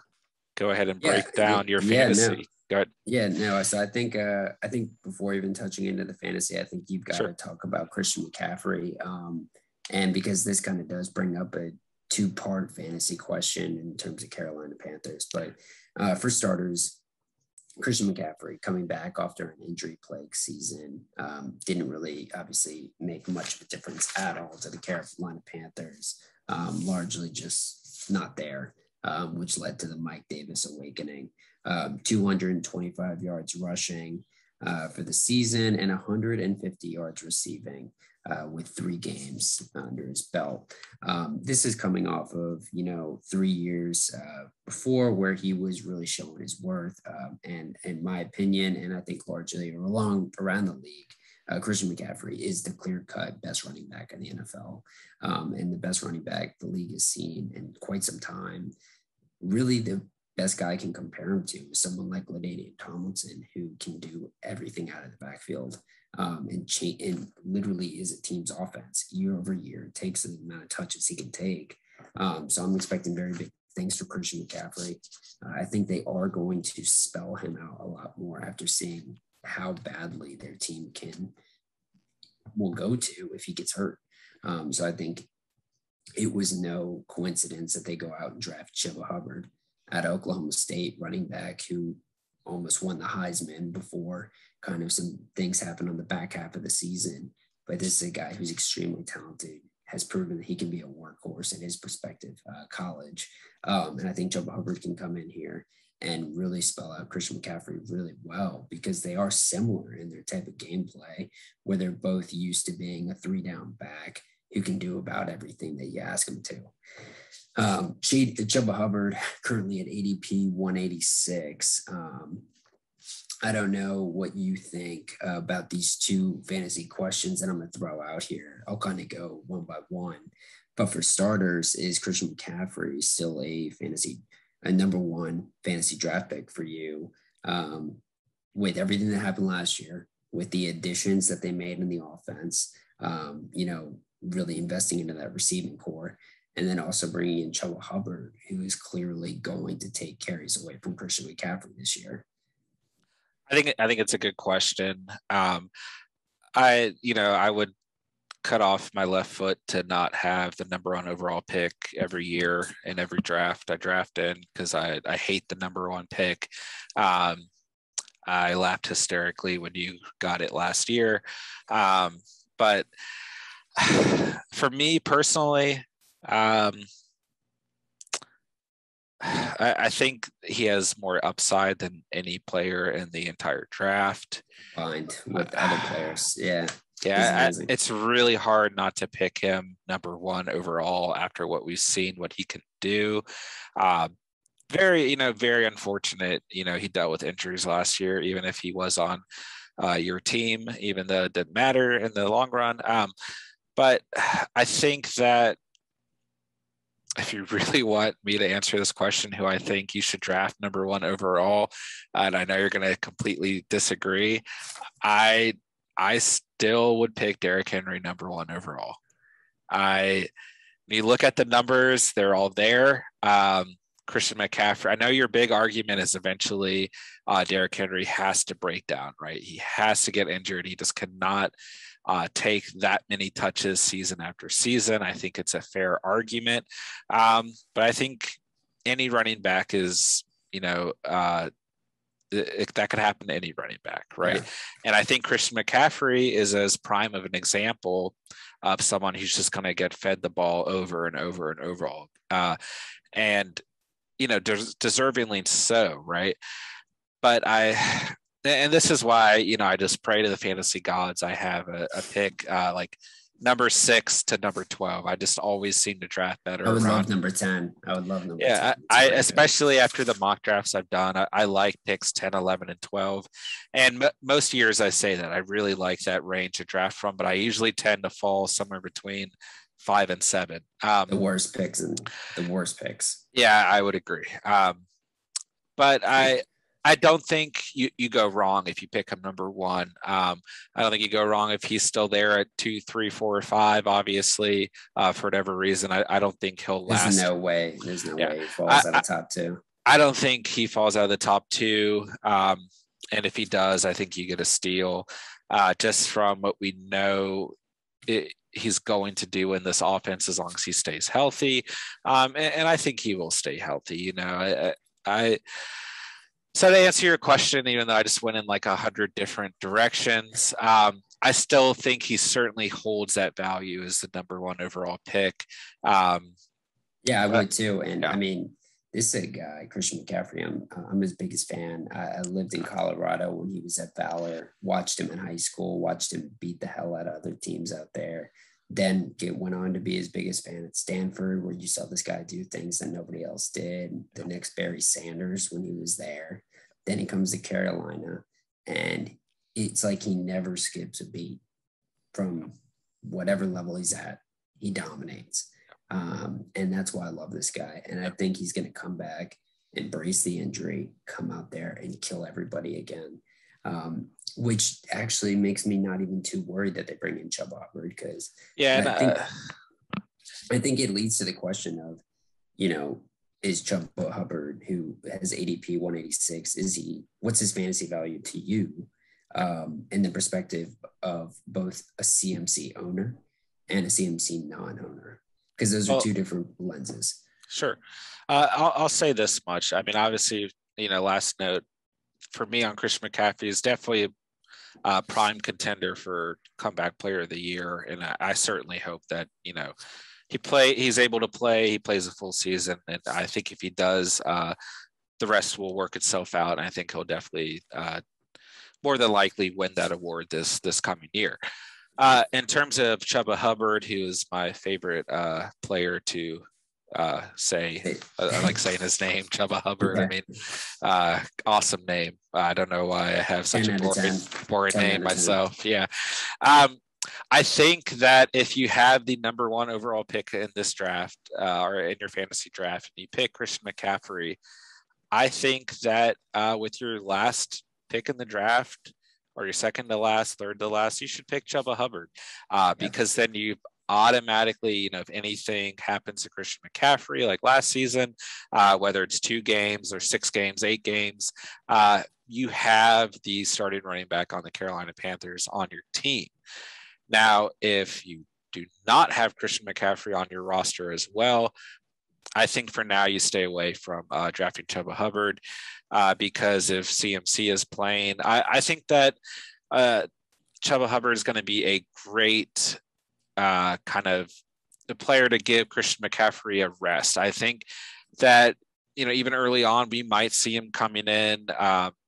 go ahead and break down your fantasy. Go ahead. Yeah, no. So I think before even touching into the fantasy, I think you've got to talk about Christian McCaffrey. And because this kind of does bring up a 2-part fantasy question in terms of Carolina Panthers. But for starters, Christian McCaffrey coming back after an injury-plagued season didn't really obviously make much of a difference at all to the Carolina Panthers, largely just not there, which led to the Mike Davis awakening. 225 yards rushing for the season and 150 yards receiving with 3 games under his belt. This is coming off of, 3 years before where he was really showing his worth. And in my opinion, and I think largely around the league, Christian McCaffrey is the clear-cut best running back in the NFL, and the best running back the league has seen in quite some time. Really, the best guy I can compare him to is someone like LaDainian Tomlinson, who can do everything out of the backfield and literally is a team's offense year over year. It takes the amount of touches he can take. So I'm expecting very big things for Christian McCaffrey. I think they are going to spell him out a lot more after seeing how badly their team will go to if he gets hurt. So I think it was no coincidence that they go out and draft Chuba Hubbard at Oklahoma State, running back who almost won the Heisman before kind of some things happened on the back half of the season. But this is a guy who's extremely talented, has proven that he can be a workhorse in his prospective college. And I think Chuba Hubbard can come in here and really spell out Christian McCaffrey really well, because they are similar in their type of gameplay, where they're both used to being a 3-down back who can do about everything that you ask him to. Chuba Hubbard currently at ADP 186. I don't know what you think about these two fantasy questions that I'm going to throw out here. I'll kind of go one by one. But for starters, is Christian McCaffrey still a number one fantasy draft pick for you? With everything that happened last year, with the additions that they made in the offense, really investing into that receiving core, and then also bringing in Chuba Hubbard, who is clearly going to take carries away from Christian McCaffrey this year. I think it's a good question. I would cut off my left foot to not have the number one overall pick every year in every draft I draft in, because I hate the number one pick. I laughed hysterically when you got it last year. But for me personally, I think he has more upside than any player in the entire draft. Combined with other players. Yeah. Yeah, it's really hard not to pick him number one overall after what we've seen, what he can do. Very unfortunate. He dealt with injuries last year, even if he was on your team, even though it didn't matter in the long run. But I think that if you really want me to answer this question, who I think you should draft number one overall, and I know you're going to completely disagree, I still would pick Derrick Henry number one overall. When you look at the numbers, they're all there. Christian McCaffrey, I know your big argument is eventually Derrick Henry has to break down, right? He has to get injured. He just cannot take that many touches season after season. I think it's a fair argument. But I think any running back is, that could happen to any running back, right? Yeah. And I think Christian McCaffrey is as prime of an example of someone who's just going to get fed the ball over and over and over. And deservingly so, right? But and this is why, I just pray to the fantasy gods. I have a pick like number 6 to number 12. I just always seem to draft better. I would love number 10. I would love number 10. Yeah, I especially after the mock drafts I've done, I like picks 10, 11, and 12. And most years I say that. I really like that range to draft from, but I usually tend to fall somewhere between 5 and 7. The worst picks. Yeah, I would agree. But I don't think you go wrong if you pick him number one. I don't think you go wrong if he's still there at 2, 3, 4, or 5. Obviously, for whatever reason, I don't think he'll last. There's no way he falls out of the top 2. I don't think he falls out of the top 2. And if he does, I think you get a steal. Just from what we know, he's going to do in this offense as long as he stays healthy. And I think he will stay healthy. So to answer your question, even though I just went in like 100 different directions, I still think he certainly holds that value as the number one overall pick. I would too. And yeah. I mean, this is a guy, Christian McCaffrey. I'm his biggest fan. I lived in Colorado when he was at Valor, watched him in high school, watched him beat the hell out of other teams out there. Then went on to be his biggest fan at Stanford, where you saw this guy do things that nobody else did. The next Barry Sanders when he was there. Then he comes to Carolina, and it's like he never skips a beat from whatever level he's at. He dominates. And that's why I love this guy. And I think he's going to come back, embrace the injury, come out there and kill everybody again. Which actually makes me not even too worried that they bring in Chuba Hubbard, because I think it leads to the question of, is Chuba Hubbard, who has ADP 186, what's his fantasy value to you in the perspective of both a CMC owner and a CMC non-owner? Because those are two different lenses. Sure. I'll say this much. I mean, obviously, last note for me on Christian McCaffrey is definitely a prime contender for comeback player of the year. And I certainly hope that, he's able to play, he plays a full season. And I think if he does, the rest will work itself out. And I think he'll definitely more than likely win that award this coming year. In terms of Chuba Hubbard, who is my favorite player to say, I like saying his name, Chuba Hubbard. Yeah. I mean, awesome name. I don't know why I have such 10 a out of 10. boring 10 name out of 10. myself. Yeah. Um, I think that if you have the number one overall pick in this draft or in your fantasy draft, and you pick Christian McCaffrey, I think that with your last pick in the draft, or your second to last, third to last, you should pick Chuba Hubbard because then you automatically, if anything happens to Christian McCaffrey like last season, whether it's 2 games or 6 games, 8 games, you have the starting running back on the Carolina Panthers on your team. Now, if you do not have Christian McCaffrey on your roster as well, I think for now you stay away from drafting Chuba Hubbard because if CMC is playing, I think that Chuba Hubbard is going to be a great kind of the player to give Christian McCaffrey a rest. I think that, even early on, we might see him coming in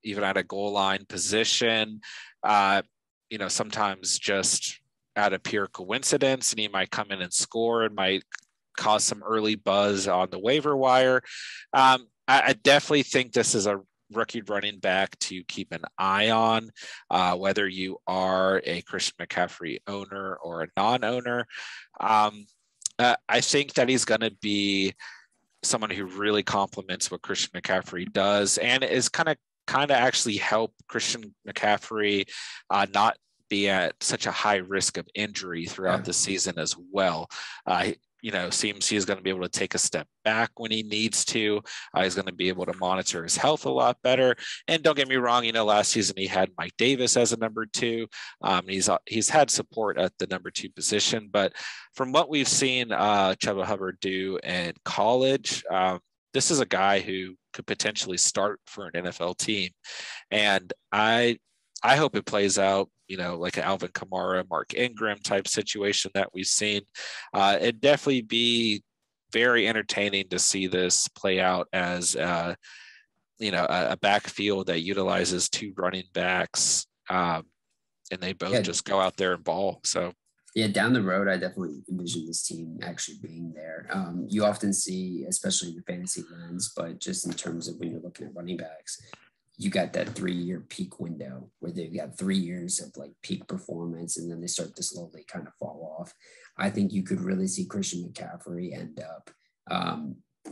even at a goal line position, sometimes just out of pure coincidence, and he might come in and score and might cause some early buzz on the waiver wire. I definitely think this is a rookie running back to keep an eye on, whether you are a Christian McCaffrey owner or a non-owner. I think that he's going to be someone who really complements what Christian McCaffrey does and is kind of actually help Christian McCaffrey not be at such a high risk of injury throughout the season as well. CMC is going to be able to take a step back when he needs to. He's going to be able to monitor his health a lot better. And don't get me wrong, last season he had Mike Davis as a number 2. He's had support at the number 2 position, but from what we've seen Chuba Hubbard do in college, this is a guy who could potentially start for an NFL team. And I hope it plays out, like an Alvin Kamara, Mark Ingram type situation that we've seen. It'd definitely be very entertaining to see this play out as, a backfield that utilizes 2 running backs, and they both just go out there and ball. So. Yeah, down the road, I definitely envision this team actually being there. You often see, especially in the fantasy lens, but just in terms of when you're looking at running backs, you got that 3-year peak window where they've got 3 years of like peak performance and then they start to slowly kind of fall off. I think you could really see Christian McCaffrey end up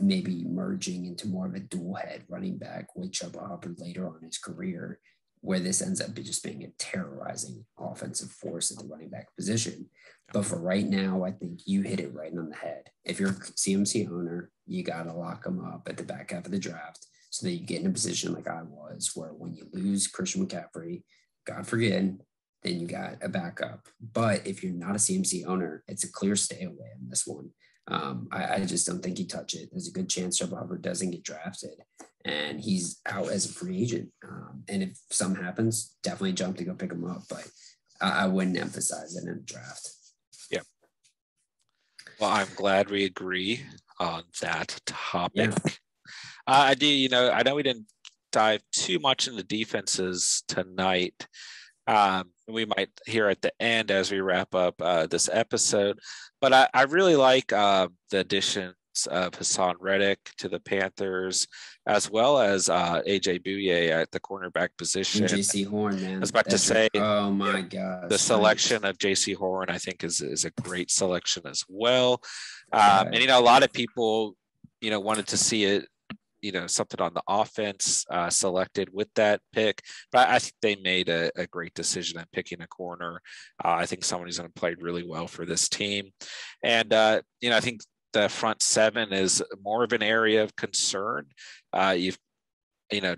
maybe merging into more of a dual head running back with Chuba Hubbard later on in his career, where this ends up just being a terrorizing offensive force at the running back position. But for right now, I think you hit it right on the head. If you're a CMC owner, you got to lock them up at the back half of the draft, so that you get in a position like I was, where when you lose Christian McCaffrey, God forbid, then you got a backup. But if you're not a CMC owner, it's a clear stay away on this one. I just don't think you touch it. There's a good chance Chuba Hubbard doesn't get drafted and he's out as a free agent. And if something happens, definitely jump to go pick him up. But I wouldn't emphasize it in a draft. Yeah. Well, I'm glad we agree on that topic. Yeah. I do, I know we didn't dive too much into defenses tonight. We might hear at the end as we wrap up this episode, but I really like the additions of Hassan Reddick to the Panthers, as well as AJ Bouye at the cornerback position. And JC Horn, man. I was about to say, oh my God, the selection of JC Horn, I think, is a great selection as well. And a lot of people, wanted to see it. Something on the offense selected with that pick, but I think they made a great decision in picking a corner. I think someone who's going to play really well for this team. And, I think the front 7 is more of an area of concern. You've,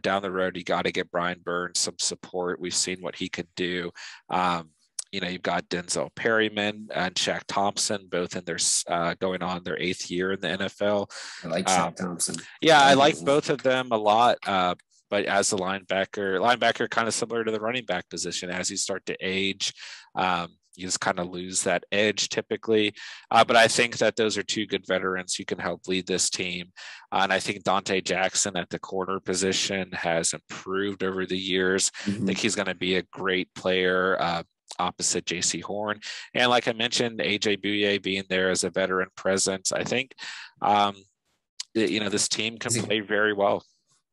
down the road, you got to get Brian Burns some support. We've seen what he could do. You've got Denzel Perryman and Shaq Thompson, both in their going on their 8th year in the NFL. I like Shaq Thompson. Yeah, I like both of them a lot. But as a linebacker kind of similar to the running back position, as you start to age, you just kind of lose that edge typically. But I think that those are 2 good veterans who can help lead this team. And I think Dante Jackson at the corner position has improved over the years. I think he's going to be a great player. opposite JC Horn. And like I mentioned, AJ Bouye being there as a veteran presence, I think, this team can play very well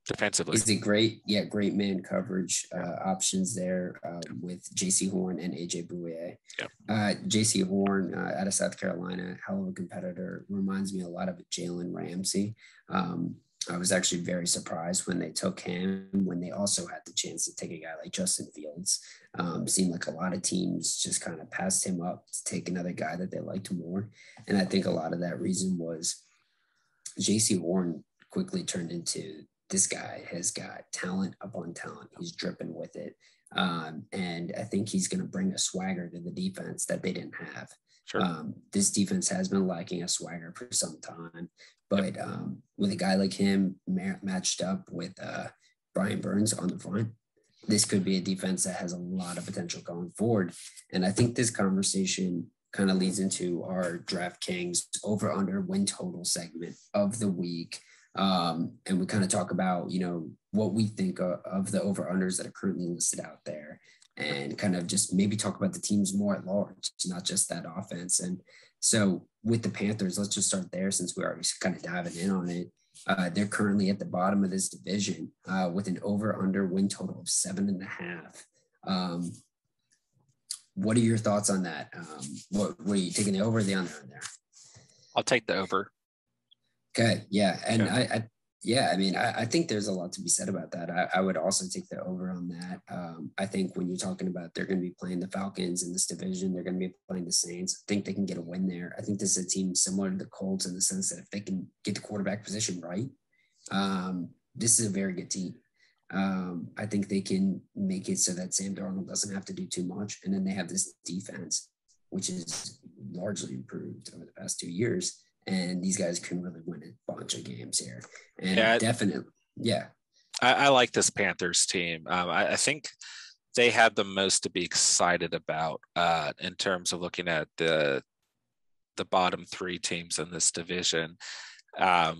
defensively. He's a great man coverage options there with JC Horn and AJ Bouye. JC Horn out of South Carolina, hell of a competitor, reminds me a lot of Jalen Ramsey. I was actually very surprised when they took him, when they also had the chance to take a guy like Justin Fields. Seemed like a lot of teams just kind of passed him up to take another guy that they liked more. And I think a lot of that reason was JC Horn quickly turned into, this guy has got talent upon talent. He's dripping with it. And I think he's going to bring a swagger to the defense that they didn't have. Sure. This defense has been lacking a swagger for some time, but with a guy like him matched up with Brian Burns on the front, this could be a defense that has a lot of potential going forward. And I think this conversation kind of leads into our DraftKings over-under win total segment of the week. And we kind of talk about, what we think of the over-unders that are currently listed out there, and kind of just maybe talk about the teams more at large, not just that offense. And so with the Panthers, let's just start there since we're already kind of diving in on it. They're currently at the bottom of this division with an over-under win total of 7.5. What are your thoughts on that? What are you taking, the over or the under on there? I'll take the over. Okay. Yeah. And I think there's a lot to be said about that. I would also take the over on that. I think when you're talking about they're going to be playing the Falcons in this division, they're going to be playing the Saints. I think they can get a win there. I think this is a team similar to the Colts in the sense that if they can get the quarterback position right, this is a very good team. I think they can make it so that Sam Darnold doesn't have to do too much. And then they have this defense, which is largely improved over the past 2 years. And these guys can really win a bunch of games here. And definitely. I like this Panthers team. I think they have the most to be excited about in terms of looking at the bottom three teams in this division. I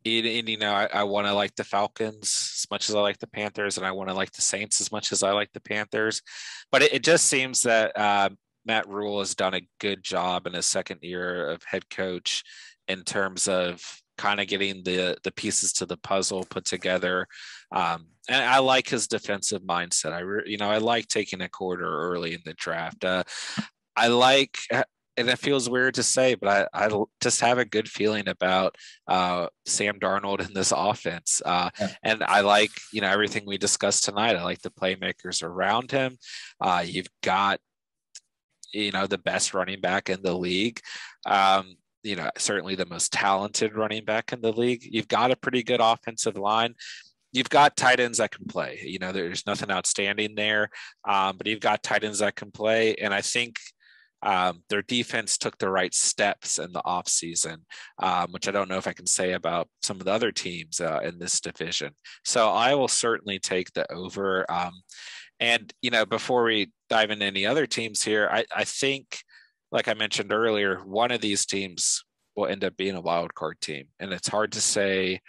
want to like the Falcons as much as I like the Panthers, and I want to like the Saints as much as I like the Panthers. But it just seems that Matt Rule has done a good job in his second year of head coach in terms of kind of getting the pieces to the puzzle put together. And I like his defensive mindset. I like taking a quarter early in the draft. I like, and it feels weird to say, but I just have a good feeling about Sam Darnold in this offense. And I like, everything we discussed tonight. I like the playmakers around him. You've got, the best running back in the league. Certainly the most talented running back in the league. You've got a pretty good offensive line. You've got tight ends that can play. There's nothing outstanding there, but you've got tight ends that can play. And I think their defense took the right steps in the offseason, which I don't know if I can say about some of the other teams in this division. So I will certainly take the over. And, before we dive into any other teams here, I think, like I mentioned earlier, one of these teams will end up being a wild card team. And it's hard to say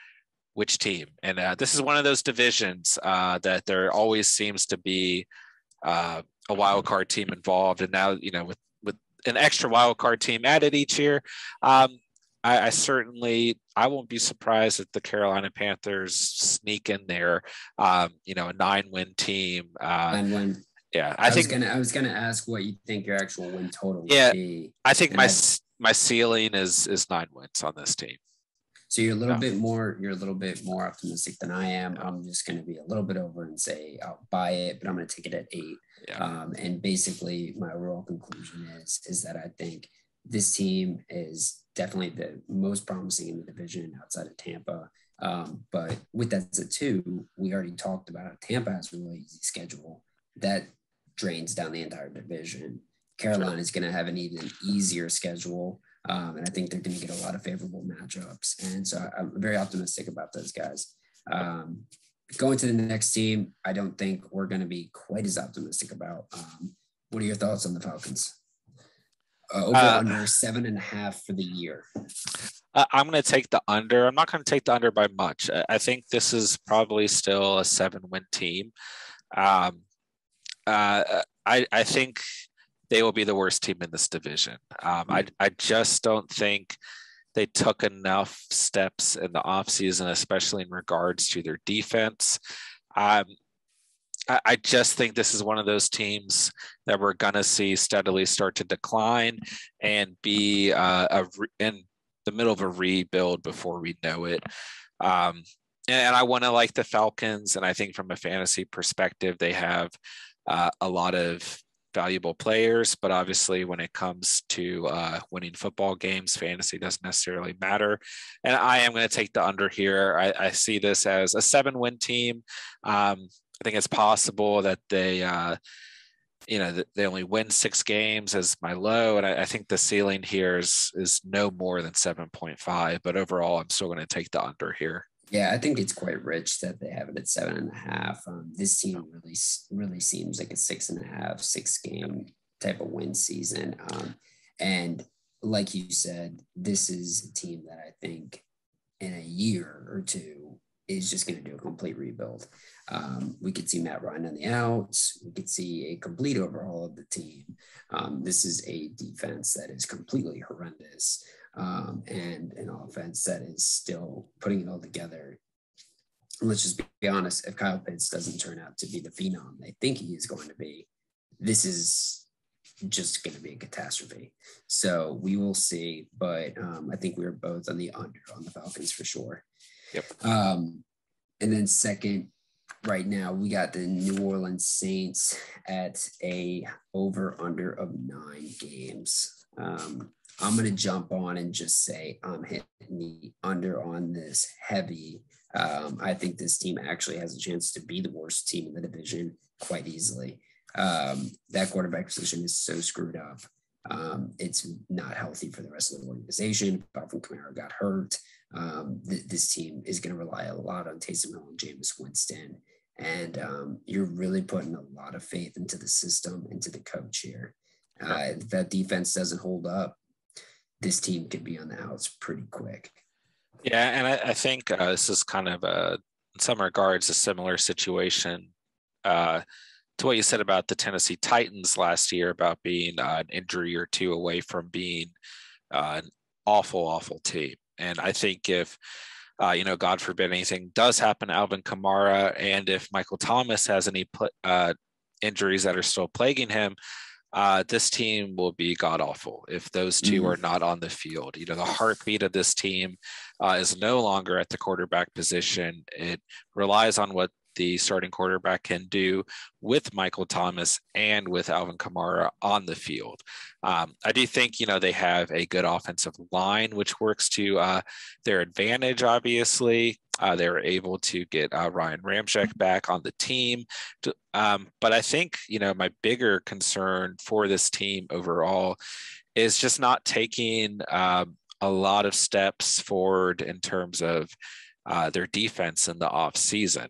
which team. And this is one of those divisions that there always seems to be a wild card team involved. And now, with an extra wild card team added each year, I won't be surprised if the Carolina Panthers sneak in there, a 9-win team. 9-win. Yeah, I was gonna ask what you think your actual win total would be. I think my ceiling is 9 wins on this team. So you're a little bit more optimistic than I am. I'm just gonna be a little bit over and say I'll buy it, but I'm gonna take it at 8. And basically my overall conclusion is that I think this team is definitely the most promising in the division outside of Tampa. But with that said too, we already talked about how Tampa has a really easy schedule that drains down the entire division. Carolina is going to have an even easier schedule. And I think they're going to get a lot of favorable matchups. And so I'm very optimistic about those guys. Going to the next team, I don't think we're going to be quite as optimistic about. What are your thoughts on the Falcons? Over under 7.5 for the year. I'm going to take the under. I'm not going to take the under by much. I think this is probably still a 7-win team. I think they will be the worst team in this division. I just don't think they took enough steps in the offseason, especially in regards to their defense. I just think this is one of those teams that we're going to see steadily start to decline and be in the middle of a rebuild before we know it. And I want to like the Falcons, and I think from a fantasy perspective, they have a lot of valuable players, but obviously when it comes to winning football games, fantasy doesn't necessarily matter. And I am going to take the under here. I see this as a 7-win team. I think it's possible that they only win 6 games as my low. And I think the ceiling here is no more than 7.5, but overall I'm still going to take the under here. Yeah, I think it's quite rich that they have it at 7.5. This team really seems like a 6.5, 6-game type of win season. And like you said, this is a team that I think in a year or two is just going to do a complete rebuild. We could see Matt Ryan on the outs. We could see a complete overhaul of the team. This is a defense that is completely horrendous. And an offense that is still putting it all together. And let's just be honest, if Kyle Pitts doesn't turn out to be the phenom they think he is going to be, this is just going to be a catastrophe. So we will see, but I think we're both on the under on the Falcons for sure. Yep. And then second, right now we got the New Orleans Saints at a over-under of 9 games. I'm going to jump on and just say I'm hitting the under on this heavy. I think this team actually has a chance to be the worst team in the division quite easily. That quarterback position is so screwed up. It's not healthy for the rest of the organization. Alvin Kamara got hurt. This team is going to rely a lot on Taysom Hill and Jameis Winston. And you're really putting a lot of faith into the system, into the coach here. If that defense doesn't hold up, this team could be on the outs pretty quick. Yeah, and I think this is kind of in some regards, a similar situation to what you said about the Tennessee Titans last year about being an injury or two away from being an awful, awful team. And I think if, God forbid anything does happen to Alvin Kamara, and if Michael Thomas has any injuries that are still plaguing him, this team will be god awful if those two are not on the field. The heartbeat of this team is no longer at the quarterback position. It relies on what the starting quarterback can do with Michael Thomas and with Alvin Kamara on the field. I do think, they have a good offensive line, which works to their advantage, obviously. They were able to get Ryan Ramczyk back on the team. But I think, my bigger concern for this team overall is just not taking a lot of steps forward in terms of their defense in the off season.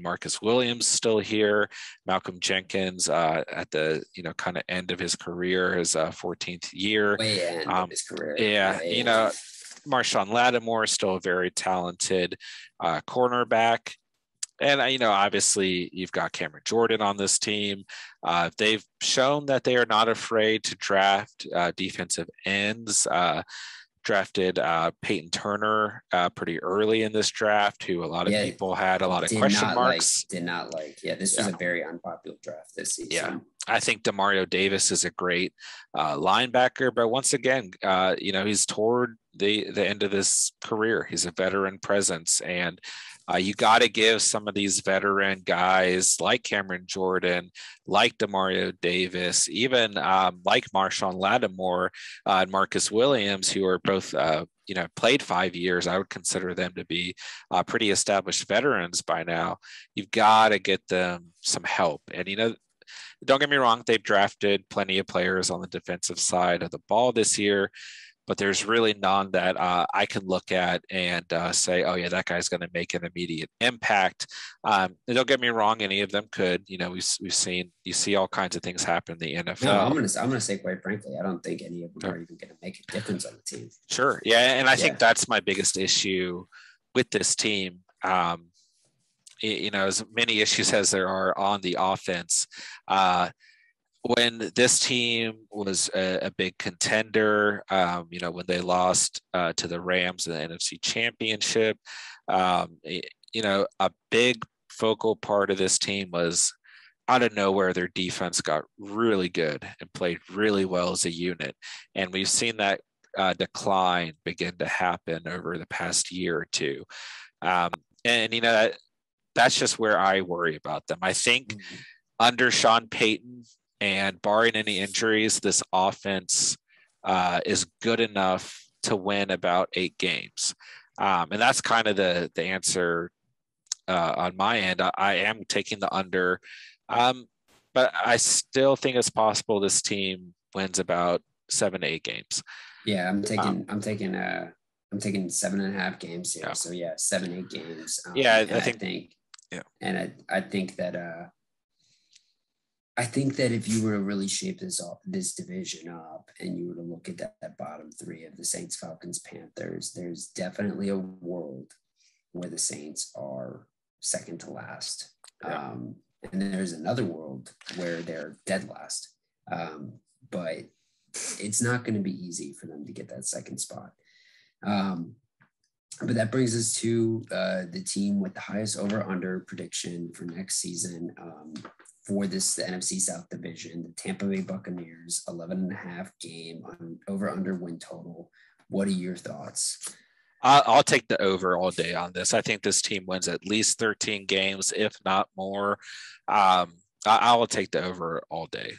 Marcus Williams still here, Malcolm Jenkins at the kind of end of his career, his 14th year. Way end of his career. Yeah, Marshawn Lattimore is still a very talented cornerback. And, obviously you've got Cameron Jordan on this team. They've shown that they are not afraid to draft defensive ends. Drafted Peyton Turner pretty early in this draft, who a lot of people had a lot of question marks. This was a very unpopular draft this season. Yeah, I think Demario Davis is a great linebacker, but once again, he's toward the end of his career. He's a veteran presence, and you got to give some of these veteran guys like Cameron Jordan, like Demario Davis, even like Marshawn Lattimore and Marcus Williams, who are both, played 5 years. I would consider them to be pretty established veterans by now. You've got to get them some help. And, don't get me wrong, they've drafted plenty of players on the defensive side of the ball this year, but there's really none that I can look at and say, oh yeah, that guy's going to make an immediate impact. Don't get me wrong, any of them could. We've seen, you see all kinds of things happen in the NFL. No, I'm gonna say, quite frankly, I don't think any of them are even going to make a difference on the team. Sure, yeah, and I think that's my biggest issue with this team. As many issues as there are on the offense, when this team was a big contender, when they lost to the Rams in the NFC Championship, a big focal part of this team was out of nowhere, their defense got really good and played really well as a unit. And we've seen that decline begin to happen over the past year or two. Um, and that's just where I worry about them. I think under Sean Payton and barring any injuries, this offense is good enough to win about 8 games. And that's kind of the answer on my end. I am taking the under, but I still think it's possible this team wins about 7 to 8 games. Yeah, I'm taking 7.5 games here. Yeah. So yeah, 7-8 games. I think yeah, and I think that if you were to really shape this division up, and you were to look at that bottom 3 of the Saints, Falcons, Panthers, there's definitely a world where the Saints are second to last. Yeah. And then there's another world where they're dead last. But it's not going to be easy for them to get that second spot. But that brings us to the team with the highest over-under prediction for next season for the NFC South division, the Tampa Bay Buccaneers, 11.5 game over-under win total. What are your thoughts? I'll take the over all day on this. I think this team wins at least 13 games, if not more. I will take the over all day.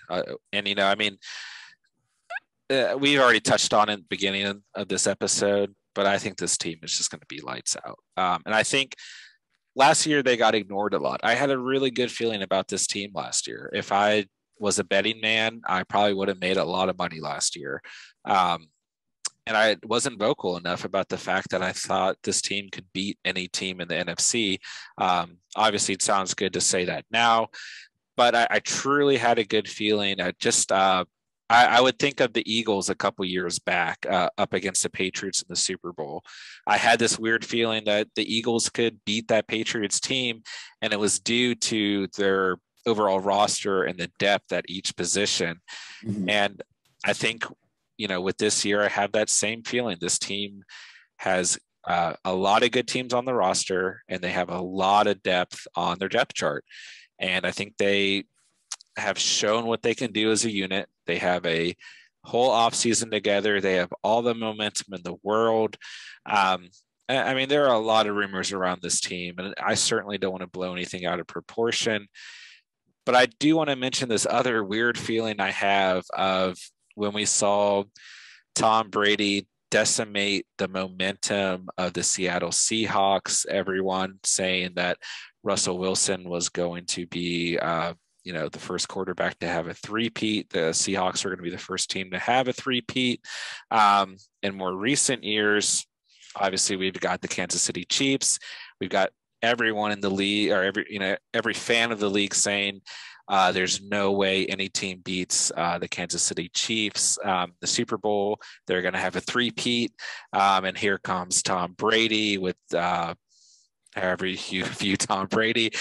We've already touched on it in the beginning of this episode, but I think this team is just going to be lights out. And I think last year they got ignored a lot. I had a really good feeling about this team last year. If I was a betting man, I probably would have made a lot of money last year. And I wasn't vocal enough about the fact that I thought this team could beat any team in the NFC. Obviously, it sounds good to say that now, but I truly had a good feeling. I would think of the Eagles a couple years back up against the Patriots in the Super Bowl. I had this weird feeling that the Eagles could beat that Patriots team, and it was due to their overall roster and the depth at each position. Mm-hmm. And I think, with this year, I have that same feeling. This team has a lot of good teams on the roster, and they have a lot of depth on their depth chart. And I think they have shown what they can do as a unit. They have a whole offseason together. They have all the momentum in the world. There are a lot of rumors around this team, and I certainly don't want to blow anything out of proportion. But I do want to mention this other weird feeling I have of when we saw Tom Brady decimate the momentum of the Seattle Seahawks, everyone saying that Russell Wilson was going to be the first quarterback to have a three-peat. The Seahawks are going to be the first team to have a three-peat. In more recent years, obviously we've got the Kansas City Chiefs. We've got everyone in the league, or every fan of the league saying there's no way any team beats the Kansas City Chiefs. The Super Bowl, they're going to have a three-peat. And here comes Tom Brady with however you view Tom Brady.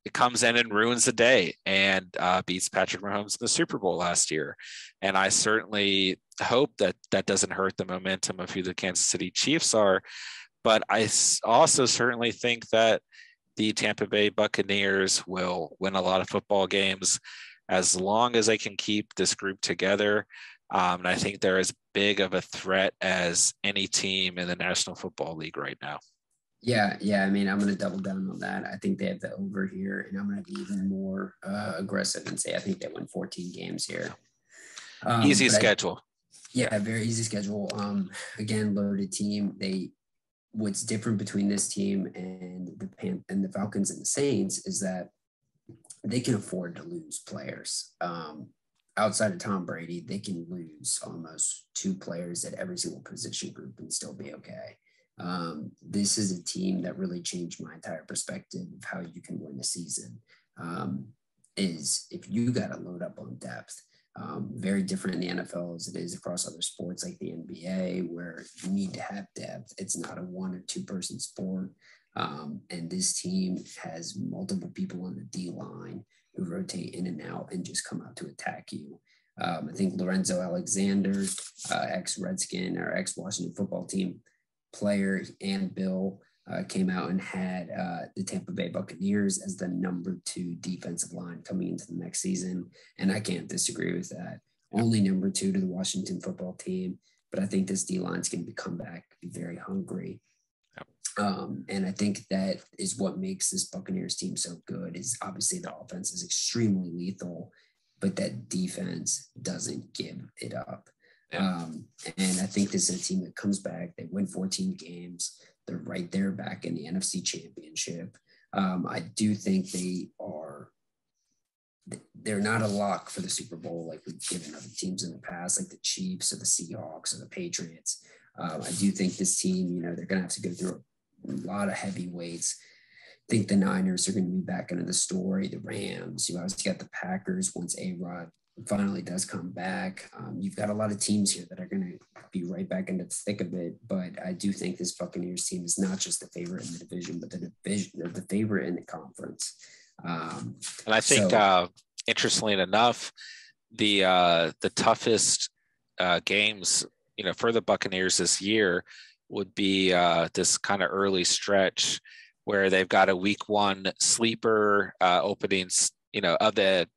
It comes in and ruins the day and beats Patrick Mahomes in the Super Bowl last year. And I certainly hope that doesn't hurt the momentum of who the Kansas City Chiefs are. But I also certainly think that the Tampa Bay Buccaneers will win a lot of football games as long as they can keep this group together. And I think they're as big of a threat as any team in the National Football League right now. Yeah. I'm going to double down on that. I think they have the over here, and I'm going to be even more aggressive and say I think they win 14 games here. Easy schedule. Very easy schedule. Again, loaded team. What's different between this team and the Falcons and the Saints is that they can afford to lose players. Outside of Tom Brady, they can lose almost 2 players at every single position group and still be okay. This is a team that really changed my entire perspective of how you can win a season. Is if you got to load up on depth. Very different in the NFL as it is across other sports like the NBA, where you need to have depth. It's not a 1 or 2 person sport. And this team has multiple people on the D line who rotate in and out and just come out to attack you. I think Lorenzo Alexander, ex-Redskin or ex-Washington football team player, and Bill came out and had the Tampa Bay Buccaneers as the number 2 defensive line coming into the next season. And I can't disagree with that. Only number 2 to the Washington football team. But I think this D-line is going to come back, be very hungry. And I think that is what makes this Buccaneers team so good, is obviously the offense is extremely lethal, but that defense doesn't give it up. And I think this is a team that comes back. They win 14 games. They're right there back in the NFC Championship. I do think they're not a lock for the Super Bowl like we've given other teams in the past, like the Chiefs or the Seahawks or the Patriots. I do think this team, they're going to have to go through a lot of heavyweights. I think the Niners are going to be back into the story. The Rams, you obviously got the Packers once A-Rod finally does come back. You've got a lot of teams here that are going to be right back into the thick of it. But I do think this Buccaneers team is not just the favorite in the division, but the favorite in the conference. And I think, interestingly enough, the toughest games, for the Buccaneers this year would be this kind of early stretch where they've got a week 1 sleeper openings, of the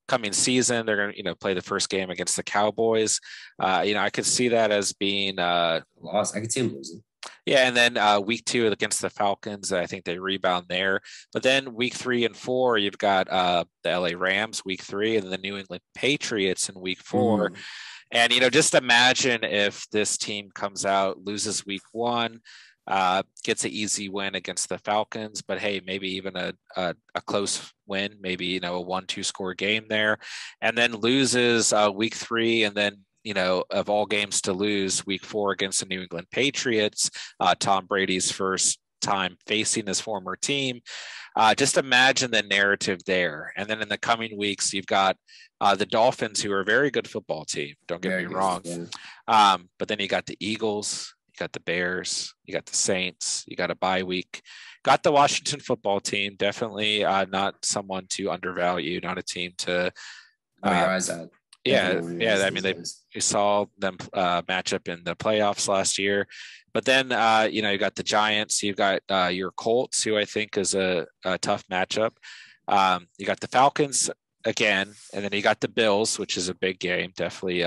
coming season. They're going to, play the first game against the Cowboys. I could see that as being loss. I could see them losing. Yeah, and then week 2 against the Falcons, I think they rebound there. But then week 3 and 4, you've got the LA Rams week 3, and then the New England Patriots in week 4. And just imagine if this team comes out, loses week 1, gets an easy win against the Falcons, but hey, maybe even a close win, maybe a 1-2 score game there, and then loses week 3, and then of all games to lose, week 4 against the New England Patriots, Tom Brady's first time facing his former team. Just imagine the narrative there. And then in the coming weeks, you've got the Dolphins, who are a very good football team. Don't get me wrong. Yeah. But then you got the Eagles, you got the Bears, you got the Saints, you got a bye week, got the Washington football team. Definitely not someone to undervalue, not a team to your eyes out. Yeah. I mean, we saw them match up in the playoffs last year, but then you got the Giants, you've got your Colts, who I think is a tough matchup. You got the Falcons again, and then you got the Bills, which is a big game, definitely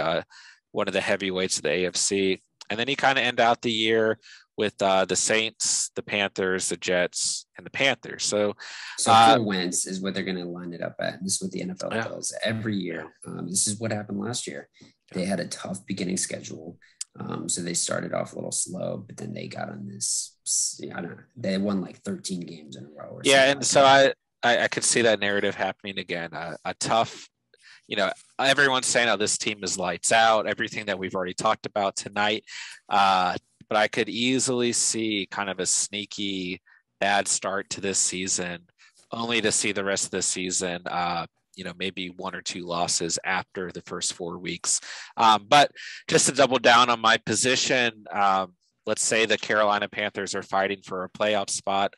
one of the heavyweights of the AFC. And then you kind of end out the year with the Saints, the Panthers, the Jets, and the Panthers. So 4 wins is what they're going to line it up at. This is what the NFL does every year. This is what happened last year. They had a tough beginning schedule. So they started off a little slow, but then they got on this, I don't know, they won like 13 games in a row. And so I could see that narrative happening again. A tough, everyone's saying, oh, this team is lights out, everything that we've already talked about tonight. But I could easily see kind of a sneaky bad start to this season, only to see the rest of the season, maybe 1 or 2 losses after the first 4 weeks. But just to double down on my position, let's say the Carolina Panthers are fighting for a playoff spot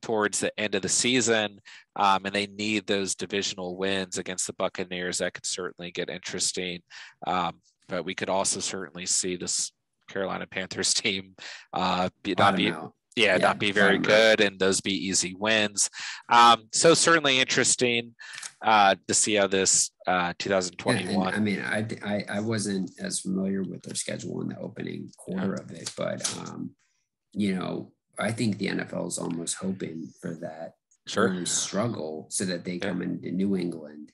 towards the end of the season, and they need those divisional wins against the Buccaneers. That could certainly get interesting. But we could also certainly see this Carolina Panthers team not be very good, and those be easy wins. So certainly interesting to see how this 2021. I mean, I wasn't as familiar with their schedule in the opening quarter of it, but I think the NFL is almost hoping for that struggle so that they come into New England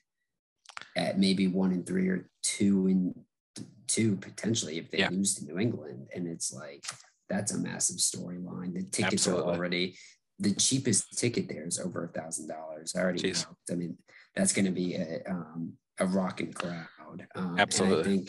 at maybe 1-3 or 2-2 potentially if they lose to New England. And it's like, that's a massive storyline. The tickets are already, the cheapest ticket there is over $1,000. I already know. I mean, that's going to be a rocking crowd. Absolutely.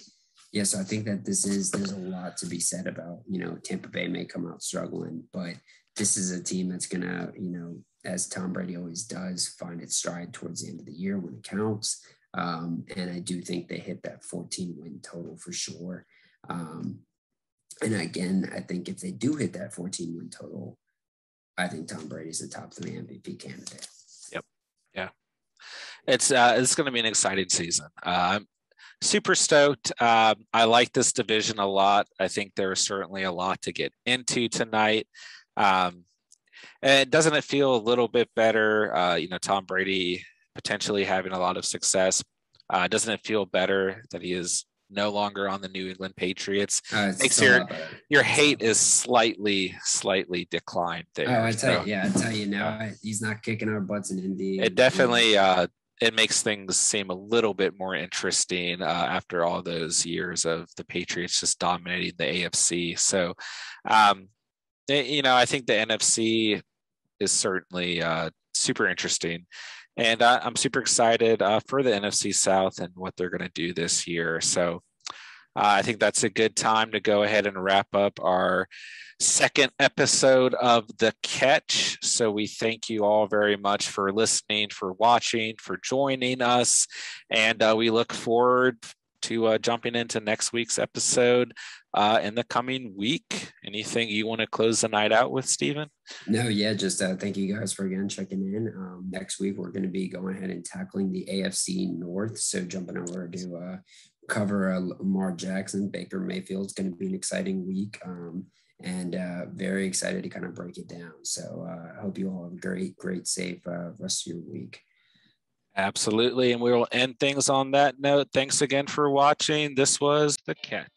And so I think that there's a lot to be said about, Tampa Bay may come out struggling, but this is a team that's going to, as Tom Brady always does, find its stride towards the end of the year when it counts. And I do think they hit that 14 win total for sure. And again, I think if they do hit that 14 win total, I think Tom Brady's the top 3 MVP candidate. Yep. Yeah. It's going to be an exciting season. I'm super stoked. I like this division a lot. I think there is certainly a lot to get into tonight. Um, and doesn't it feel a little bit better? Tom Brady potentially having a lot of success. Doesn't it feel better that he is no longer on the New England Patriots? It's Makes a lot better. your It's a hate lot better. is slightly declined Oh, there. I tell you, So yeah, I tell you uh, now, he's not kicking our butts in Indy, it and definitely it makes things seem a little bit more interesting after all those years of the Patriots just dominating the AFC. So, um, I think the NFC is certainly super interesting. And I'm super excited for the NFC South and what they're going to do this year. So I think that's a good time to go ahead and wrap up our second episode of The Catch. So we thank you all very much for listening, for watching, for joining us. And we look forward to jumping into next week's episode in the coming week. Anything you want to close the night out with, Stephen? no, yeah, just thank you guys for again checking in. Next week we're going to be going ahead and tackling the AFC North. So jumping over to cover Lamar Jackson, Baker Mayfield's going to be an exciting week. And very excited to kind of break it down. So I hope you all have a great, safe rest of your week. Absolutely. And we will end things on that note. Thanks again for watching. This was The Catch.